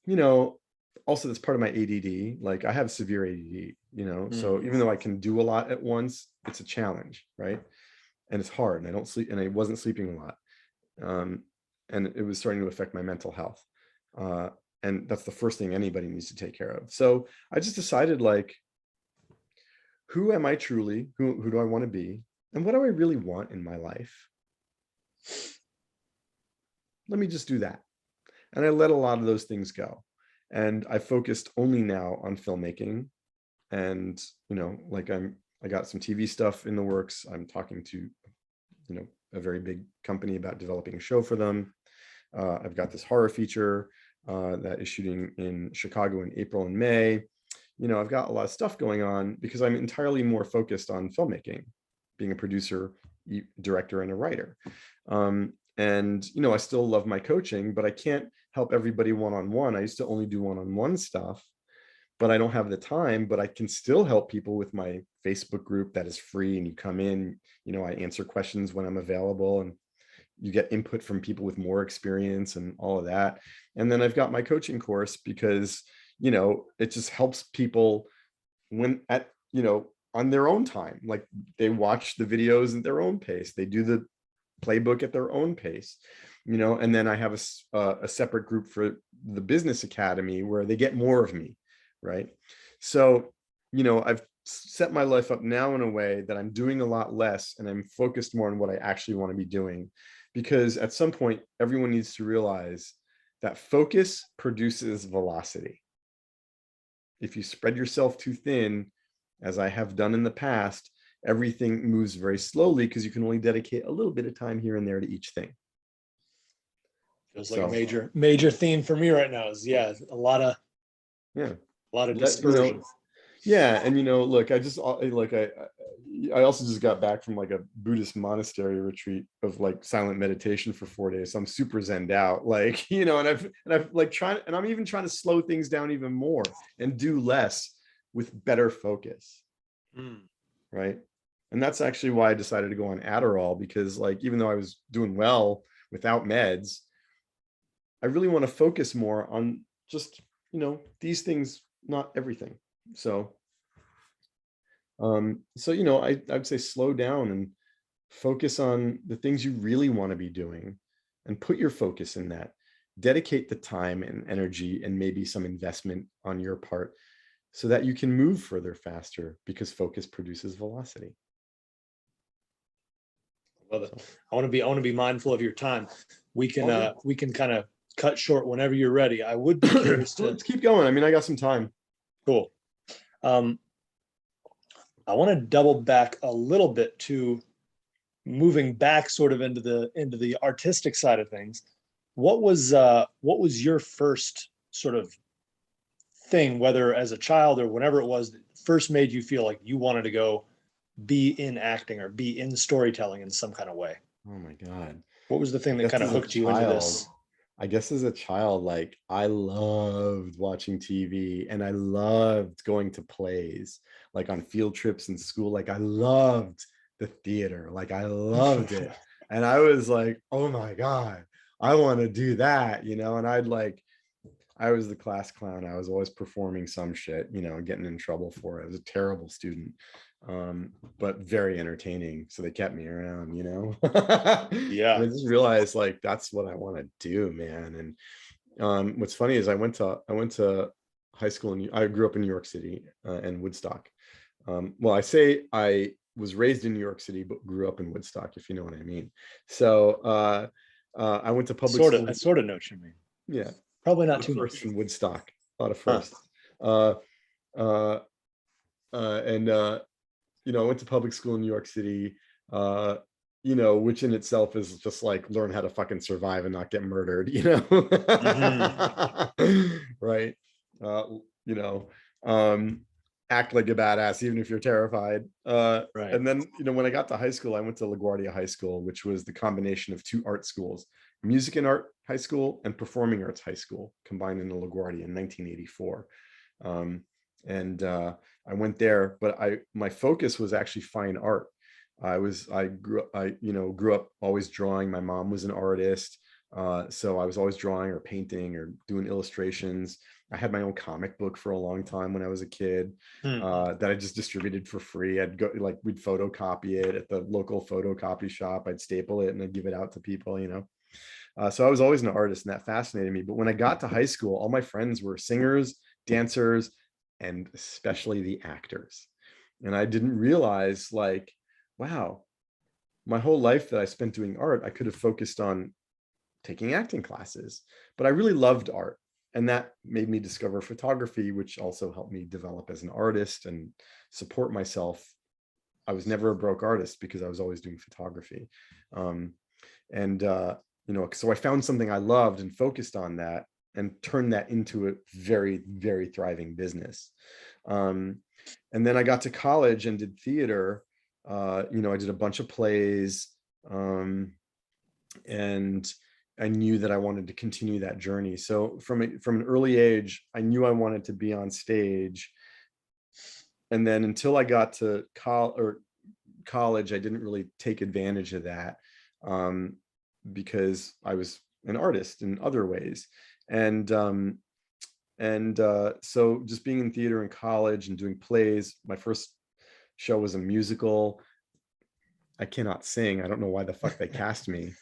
you know, also that's part of my ADD. Like I have severe ADD, you know, so Mm. even though I can do a lot at once, it's a challenge, right? And it's hard and I don't sleep and I wasn't sleeping a lot. Um, and it was starting to affect my mental health. Uh, and that's the first thing anybody needs to take care of. So I just decided like, who am I truly? Who do I want to be? And what do I really want in my life? Let me just do that. And I let a lot of those things go. And I focused only now on filmmaking. And, you know, like I got some TV stuff in the works. I'm talking to, you know, a very big company about developing a show for them. I've got this horror feature that is shooting in Chicago in April and May. You know, I've got a lot of stuff going on because I'm entirely more focused on filmmaking, being a producer, director, and a writer. And, you know, I still love my coaching, but I can't help everybody one-on-one. I used to only do one-on-one stuff, but I don't have the time, but I can still help people with my Facebook group that is free and you come in, you know, I answer questions when I'm available and you get input from people with more experience and all of that. And then I've got my coaching course because, you know, it just helps people when at, you know, on their own time, like they watch the videos at their own pace, they do the playbook at their own pace, you know. And then I have a separate group for the business academy where they get more of me, right? So, you know, I've set my life up now in a way that I'm doing a lot less and I'm focused more on what I actually want to be doing, because at some point everyone needs to realize that focus produces velocity. If you spread yourself too thin, as I have done in the past, everything moves very slowly because you can only dedicate a little bit of time here and there to each thing. Feels like a So major theme for me right now is, yeah, yeah, a lot of let, you know, dispersion. yeah. And, you know, look, I just like, I also just got back from like a Buddhist monastery retreat of like silent meditation for 4 days. So I'm super zened out, like, you know, and I've like trying, and I'm even trying to slow things down even more and do less with better focus. Mm. Right. And that's actually why I decided to go on Adderall, because like, even though I was doing well without meds, I really want to focus more on just, you know, these things, not everything. So, so, you know, I'd say slow down and focus on the things you really want to be doing and put your focus in that. Dedicate the time and energy and maybe some investment on your part so that you can move further faster, because focus produces velocity. Love it. So I want to be mindful of your time. all good. We can kind of cut short whenever you're ready. I would be curious to. Let's keep going. I mean, I got some time. Cool. Um, I want to double back a little bit to moving back sort of into the artistic side of things. What was your first sort of thing, whether as a child or whenever it was, that first made you feel like you wanted to go be in acting or be in storytelling in some kind of way? Oh my God. What was the I thing that guess kind of as a hooked you into child, this? like I loved watching TV and I loved going to plays, like on field trips in school. Like I loved the theater, like I loved it. And I was like, oh my God, I want to do that, you know? And I was the class clown. I was always performing some shit, you know, getting in trouble for it. I was a terrible student, but very entertaining. So they kept me around, you know. And Yeah. I just realized like that's what I want to do, man. And what's funny is I went to high school and I grew up in New York City and Woodstock. Well, I say I was raised in New York City, but grew up in Woodstock, if you know what I mean. So I went to public Sort of, school. I sort of know what you mean. Yeah, Probably a not lot of too firsts much. in Woodstock, a lot of Huh. firsts. Uh, uh, and I went to public school in New York City. Which in itself is just like learn how to fucking survive and not get murdered, right? Uh, you know, um, Act like a badass, even if you're terrified. Right. And then, when I got to high school, I went to LaGuardia High School, which was the combination of two art schools, music and art high school and performing arts high school, combined into LaGuardia in 1984. And I went there, but my focus was actually fine art. I grew up always drawing. My mom was an artist. So I was always drawing or painting or doing illustrations. I had my own comic book for a long time when I was a kid, that I just distributed for free. I'd go, like, we'd photocopy it at the local photocopy shop. I'd staple it and I'd give it out to people, So I was always an artist, and that fascinated me. But when I got to high school, all my friends were singers, dancers, and especially the actors. And I didn't realize, like, wow, my whole life that I spent doing art, I could have focused on taking acting classes, but I really loved art. And that made me discover photography, which also helped me develop as an artist and support myself. I was never a broke artist because I was always doing photography. So I found something I loved and focused on that and turned that into a very, very thriving business. And then I got to college and did theater. I did a bunch of plays, and I knew that I wanted to continue that journey. So from an early age, I knew I wanted to be on stage. And then until I got to college, I didn't really take advantage of that, because I was an artist in other ways. So just being in theater in college and doing plays, my first show was a musical. I cannot sing. I don't know why the fuck they cast me.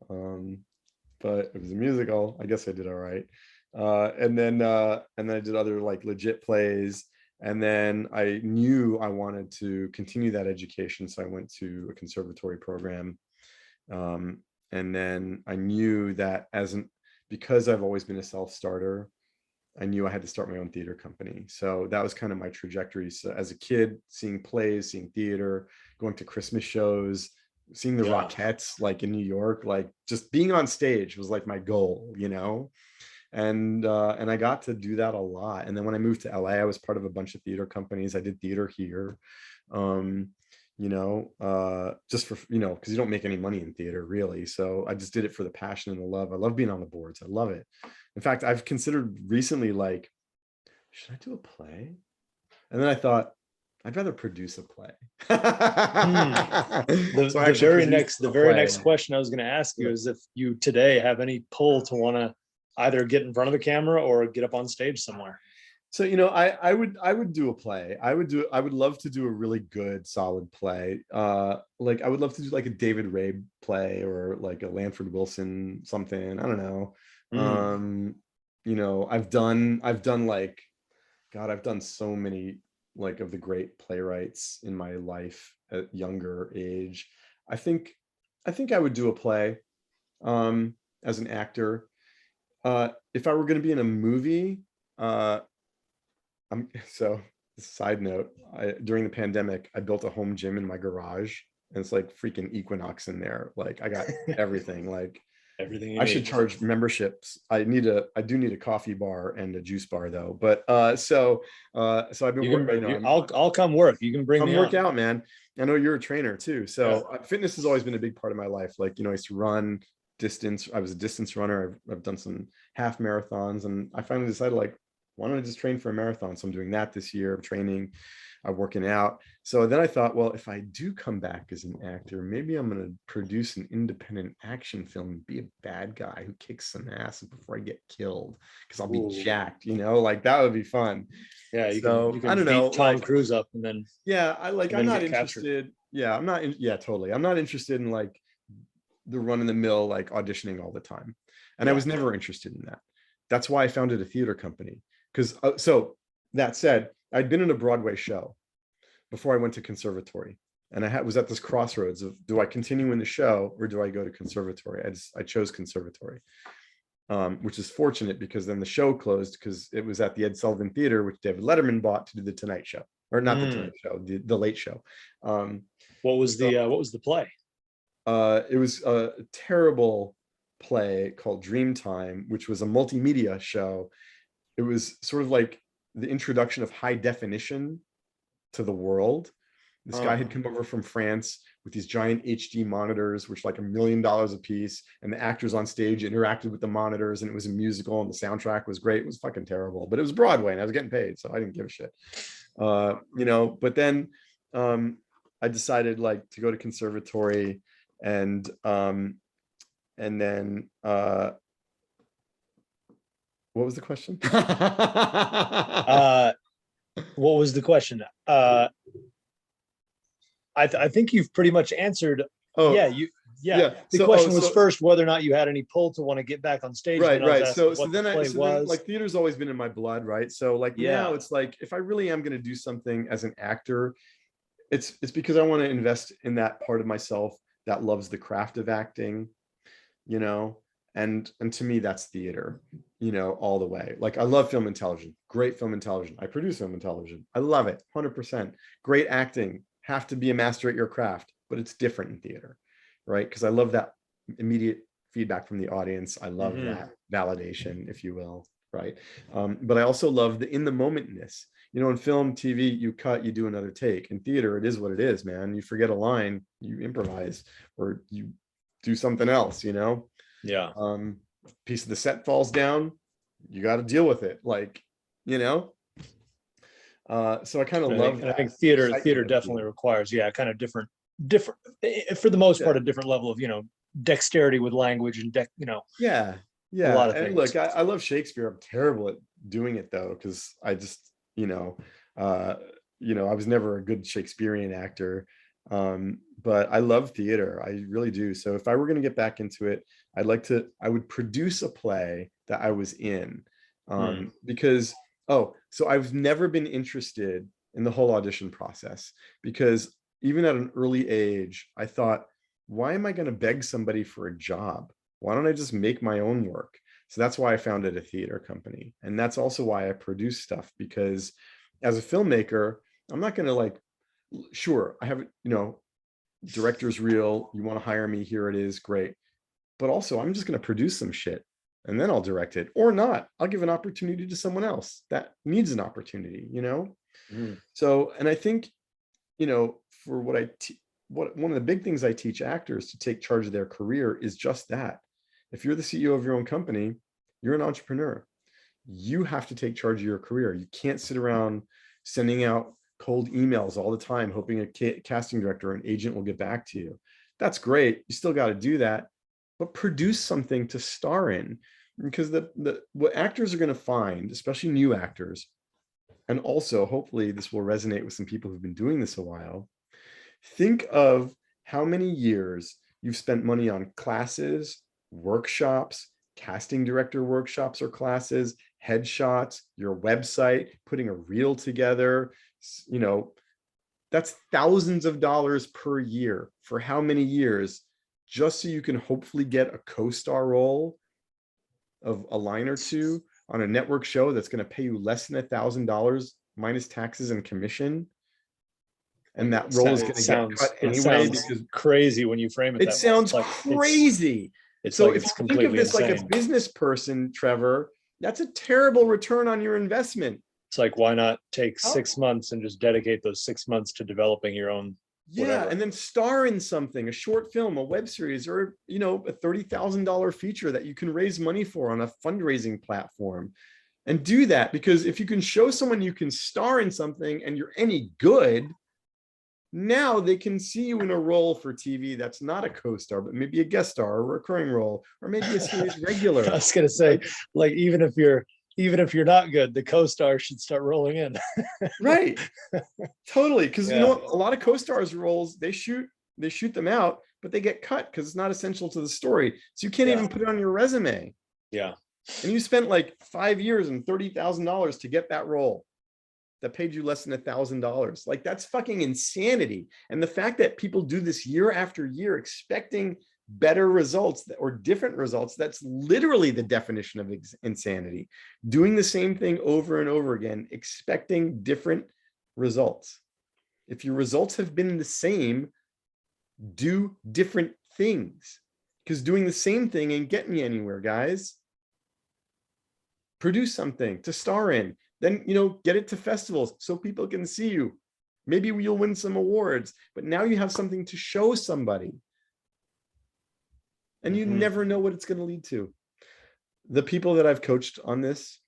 But it was a musical. I guess I did all right. And then I did other, like, legit plays. And then I knew I wanted to continue that education. So I went to a conservatory program. And then I knew that because I've always been a self-starter, I knew I had to start my own theater company. So that was kind of my trajectory. So as a kid, seeing plays, seeing theater, going to Christmas shows, seeing the Rockettes, like, in New York, like, just being on stage was like my goal, and I got to do that a lot. And then when I moved to LA, I was part of a bunch of theater companies. I did theater here, just for, because you don't make any money in theater, really. So I just did it for the passion and the love. I love being on the boards. I love it. In fact, I've considered recently, like, should I do a play? And then I thought, I'd rather produce a play. So I The actually very produced next a play. question I was going to ask you is if you today have any pull to want to either get in front of the camera or get up on stage somewhere. So, I would do a play. I would love to do a really good, solid play. Like, I would love to do, like, a David Ray play, or like a Lanford Wilson something. I don't know. I've done like, God, I've done so many, like, of the great playwrights in my life at younger age. I think I would do a play, as an actor. If I were going to be in a movie, so, side note, during the pandemic, I built a home gym in my garage, and it's like freaking Equinox in there. Like, I got everything. Like, Everything I should charge memberships. I do need a coffee bar and a juice bar, though. But so I've been I'll come work. You can bring me work on. out, man. I know you're a trainer too. So fitness has always been a big part of my life. Like, I used to run distance. I was a distance runner. I've done some half marathons, and I finally decided, like, why don't I just train for a marathon? So I'm doing that this year. I'm training, I'm working out. So then I thought, well, if I do come back as an actor, maybe I'm going to produce an independent action film and be a bad guy who kicks some ass before I get killed, because I'll be jacked, like, that would be fun. Yeah, you can I don't know, Tom Cruise up, and then I'm not interested. Yeah, I'm not. Totally. I'm not interested in, like, the run of the mill, like, auditioning all the time. And I was never interested in that. That's why I founded a theater company. Because so that said, I'd been in a Broadway show, before I went to conservatory. And I was at this crossroads of, do I continue in the show or do I go to conservatory? I chose conservatory, which is fortunate because then the show closed because it was at the Ed Sullivan Theater, which David Letterman bought to do the Tonight Show, or not the Tonight Show, the Late Show. What was the play? It was a terrible play called Dreamtime, which was a multimedia show. It was sort of like the introduction of high definition to the world. This guy had come over from France with these giant HD monitors, which like $1 million a piece, and the actors on stage interacted with the monitors, and it was a musical, and the soundtrack was great. It was fucking terrible, but it was Broadway, and I was getting paid, so I didn't give a shit. You know, but then I decided like to go to conservatory, and then what was the question? What was the question? I think you've pretty much answered. Oh, yeah. The question was first whether or not you had any pull to want to get back on stage. Right. So then like theater's always been in my blood, right? So like now it's like, if I really am going to do something as an actor, it's because I want to invest in that part of myself that loves the craft of acting, you know, and to me that's theater, you know, all the way. Like I love film and television, great film and television. I produce film and television. I love it, 100%. Great acting, have to be a master at your craft, but it's different in theater, right? Because I love that immediate feedback from the audience. I love that validation, if you will, right? But I also love the in the momentness. You know, in film, TV, you cut, you do another take. In theater, it is what it is, man. You forget a line, you improvise, or you do something else, you know? Yeah. Piece of the set falls down, you got to deal with it, like, you know? So I kind of love that. I think theater definitely requires, kind of different, for the most part, a different level of, you know, dexterity with language and you know. Yeah. A lot of things. And look, I love Shakespeare. I'm terrible at doing it though, because I just, I was never a good Shakespearean actor. But I love theater. I really do. So if I were going to get back into it, I would produce a play that I was in, because so I've never been interested in the whole audition process, because even at an early age, I thought, why am I going to beg somebody for a job? Why don't I just make my own work? So that's why I founded a theater company. And that's also why I produce stuff, because as a filmmaker, I'm not going to like, sure, I have, director's reel, you want to hire me, here it is, great. But also I'm just going to produce some shit and then I'll direct it, or not. I'll give an opportunity to someone else that needs an opportunity, So, and I think, for what one of the big things I teach actors to take charge of their career is just that. If you're the CEO of your own company, you're an entrepreneur. You have to take charge of your career. You can't sit around sending out cold emails all the time, hoping a casting director or an agent will get back to you. That's great. You still got to do that, but produce something to star in, because what actors are going to find, especially new actors, and also hopefully this will resonate with some people who've been doing this a while. Think of how many years you've spent money on classes, workshops, casting director workshops or classes, headshots, your website, putting a reel together, that's thousands of dollars per year for how many years, just so you can hopefully get a co-star role of a line or two on a network show that's going to pay you less than $1,000 minus taxes and commission. And that role is going to get cut anyway, because crazy when you frame it. It sounds crazy. So if you think of this like a business person, Trevor, that's a terrible return on your investment. It's like, why not take 6 months and just dedicate those 6 months to developing your own whatever. And then star in something, a short film, a web series, or a $30,000 feature that you can raise money for on a fundraising platform, and do that. Because if you can show someone you can star in something and you're any good, now they can see you in a role for TV that's not a co-star, but maybe a guest star or a recurring role, or maybe a series regular. I was going to say, like, even if you're not good, the co-star should start rolling in. Right. Totally. Because a lot of co-stars roles, they shoot them out, but they get cut because it's not essential to the story. So you can't even put it on your resume. Yeah. And you spent like 5 years and $30,000 to get that role. that paid you less than $1,000. Like, that's fucking insanity. And the fact that people do this year after year, expecting better results or different results, that's literally the definition of insanity. Doing the same thing over and over again, expecting different results. If your results have been the same, do different things, because doing the same thing ain't getting you anywhere, guys. Produce something to star in, then, get it to festivals so people can see you. Maybe you'll win some awards, but now you have something to show somebody. And you never know what it's going to lead to. The people that I've coached on this,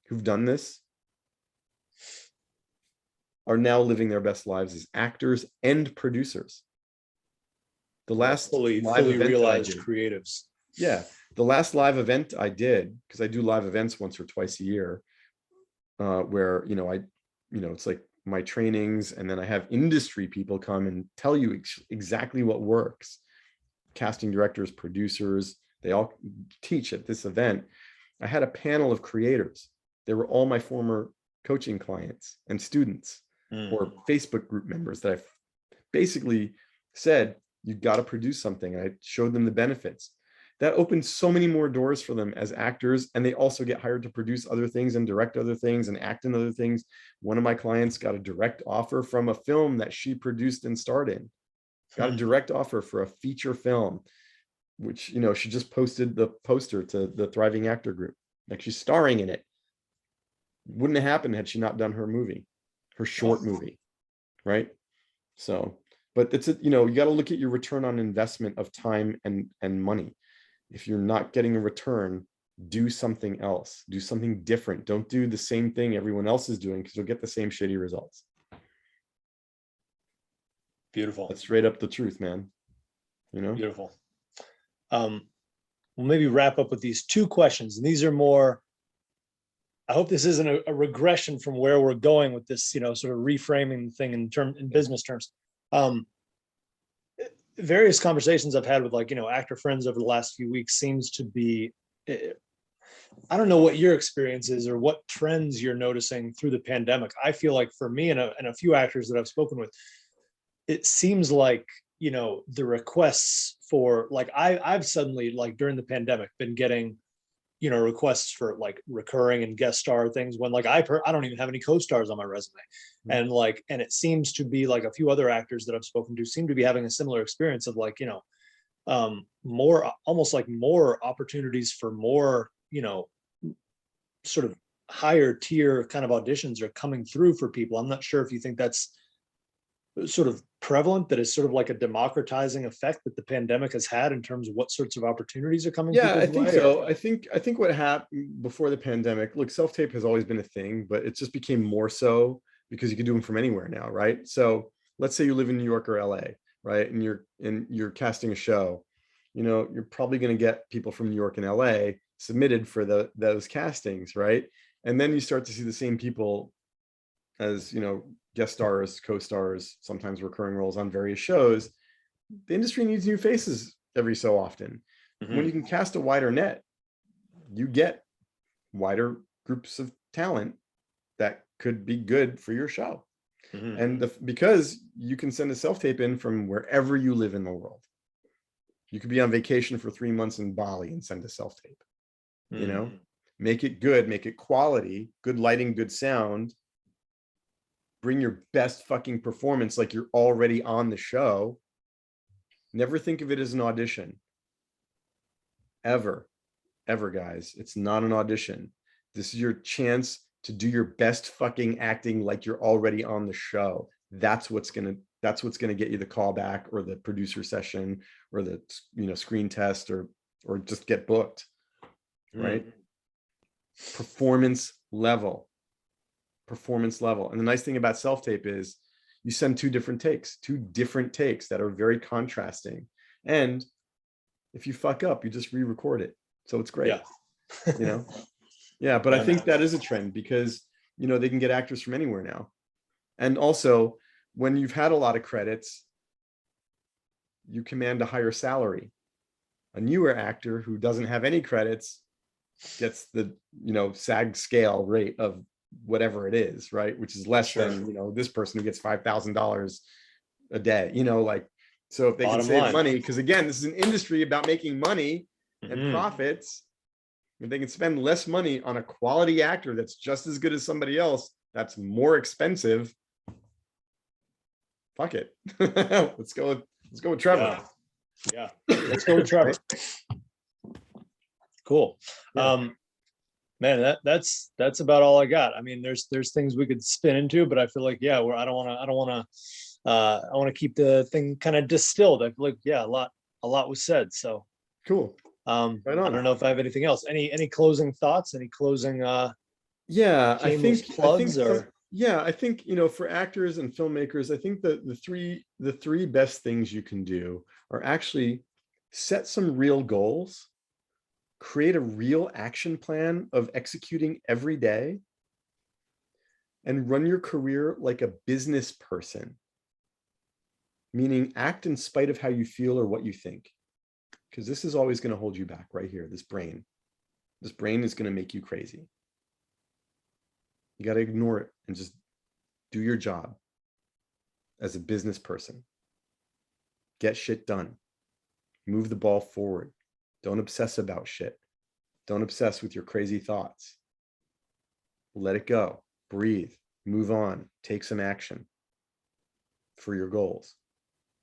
who've done this, are now living their best lives as actors and producers. The last fully live event realized creatives. Yeah. The last live event I did, because I do live events once or twice a year, where, it's like my trainings, and then I have industry people come and tell you exactly what works. Casting directors, producers, they all teach at this event. I had a panel of creators. They were all my former coaching clients and students or Facebook group members that I've basically said, you've got to produce something. I showed them the benefits. That opens so many more doors for them as actors. And they also get hired to produce other things and direct other things and act in other things. One of my clients got a direct offer from a film that she produced and starred in. Got a direct offer for a feature film, which, she just posted the poster to the Thriving Actor Group. Like, she's starring in it. Wouldn't have happened had she not done her movie, her short movie, right? So, but it's you got to look at your return on investment of time and money. If you're not getting a return, do something else, do something different. Don't do the same thing everyone else is doing, because you'll get the same shitty results. Beautiful. That's straight up the truth, man. Beautiful. We'll maybe wrap up with these two questions, and these are more, I hope this isn't a regression from where we're going with this, sort of reframing the thing in business terms. Various conversations I've had with actor friends over the last few weeks seems to be, I don't know what your experience is or what trends you're noticing through the pandemic. I feel like for me and a few actors that I've spoken with, it seems like, the requests for I've suddenly during the pandemic been getting, requests for recurring and guest star things when I don't even have any co-stars on my resume. And and it seems to be a few other actors that I've spoken to seem to be having a similar experience of more, almost more opportunities for more, sort of higher tier kind of auditions are coming through for people. I'm not sure if you think that's sort of prevalent, that is sort of a democratizing effect that the pandemic has had in terms of what sorts of opportunities are coming. Yeah, I think so. I think what happened before the pandemic, look, self-tape has always been a thing, but it just became more so because you can do them from anywhere now, right? So let's say you live in New York or LA, right? And you're casting a show, you're probably going to get people from New York and LA submitted for those castings, right? And then you start to see the same people as, guest stars, co-stars, sometimes recurring roles on various shows. The industry needs new faces every so often. When you can cast a wider net, you get wider groups of talent that could be good for your show. And because you can send a self-tape in from wherever you live in the world. You could be on vacation for 3 months in Bali and send a self-tape. Make it good, make it quality, good lighting, good sound. Bring your best fucking performance like you're already on the show. Never think of it as an audition. Ever, guys. It's not an audition. This is your chance to do your best fucking acting like you're already on the show. That's what's gonna get you the call back or the producer session or the screen test or just get booked. Right? Performance level. And the nice thing about self-tape is you send two different takes that are very contrasting. And if you fuck up, you just re-record it. So it's great. Yeah. But I think that is a trend because, they can get actors from anywhere now. And also when you've had a lot of credits, you command a higher salary. A newer actor who doesn't have any credits gets the, SAG scale rate of whatever it is, right? Which is less Sure. than, you know, this person who gets $5,000 a day, you know, like, so if they can Bottom save line. money, because again, this is an industry about making money and Mhm. profits. If they can spend less money on a quality actor that's just as good as somebody else, that's more expensive. Fuck it. Let's go with Trevor. Yeah. Let's go with Trevor. Cool. Yeah. Man, that's about all I got. I mean, there's things we could spin into, but I feel like, yeah, I don't want to I want to keep the thing kind of distilled. I feel like, yeah, a lot was said. So Cool. Right I on. don't know if I have anything else. Any closing thoughts? Any closing Yeah, shameless plugs or yeah, I think, you know, for actors and filmmakers, I think that the three best things you can do are actually set some real goals, create a real action plan of executing every day, and run your career like a business person, meaning act in spite of how you feel or what you think, because this is always going to hold you back right here. This brain is going to make you crazy. You got to ignore it and just do your job as a business person. Get shit done. Move the ball forward. Don't obsess about shit. Don't obsess with your crazy thoughts. Let it go. Breathe. Move on. Take some action for your goals.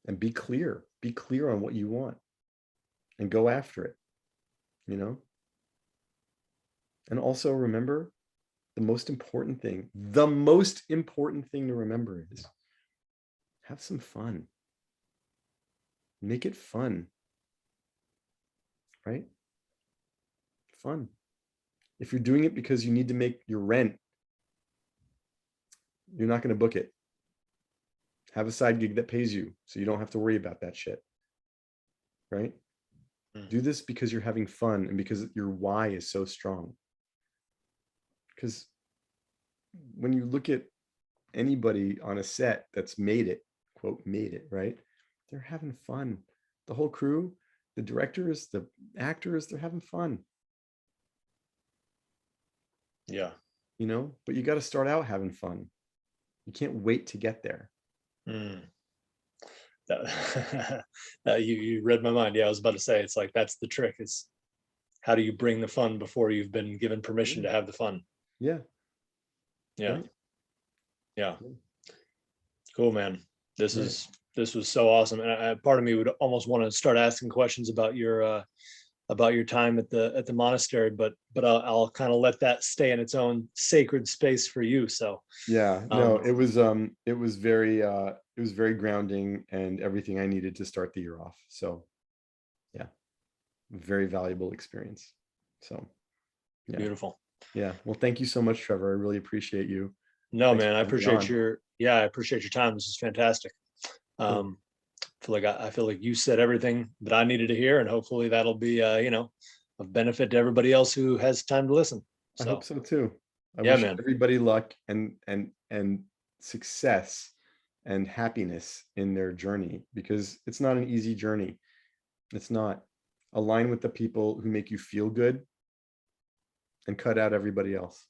And be clear. Be clear on what you want. And go after it. You know? And also remember, the most important thing to remember is have some fun. Make it fun. Right? Fun. If you're doing it because you need to make your rent, you're not going to book it. Have a side gig that pays you so you don't have to worry about that shit. Right? Do this because you're having fun and because your why is so strong. Because when you look at anybody on a set that's made it, quote, made it, right? They're having fun. The whole crew, the directors, the actors, they're having fun. yeah. You know, but you got to start out having fun. You can't wait to get there. You read my mind. Yeah, I was about to say, it's like, that's the trick, is how do you bring the fun before you've been given permission to have the fun? Yeah. Yeah. Right. Yeah. Cool, man. This Right. this was so awesome. And part of me would almost want to start asking questions about your time at the monastery, but I'll kind of let that stay in its own sacred space for you. So Yeah, no, it was very grounding and everything I needed to start the year off. So yeah, very valuable experience. So yeah. beautiful. Yeah. Well, thank you so much, Trevor. I really appreciate you. No, Thanks man, for I having me appreciate on. I appreciate your time. This is fantastic. Cool. I feel like you said everything that I needed to hear, and hopefully that'll be of benefit to everybody else who has time to listen. I hope So so too. I yeah, wish man. everybody luck and success and happiness in their journey, because it's not an easy journey. It's not. Align with the people who make you feel good and cut out everybody else.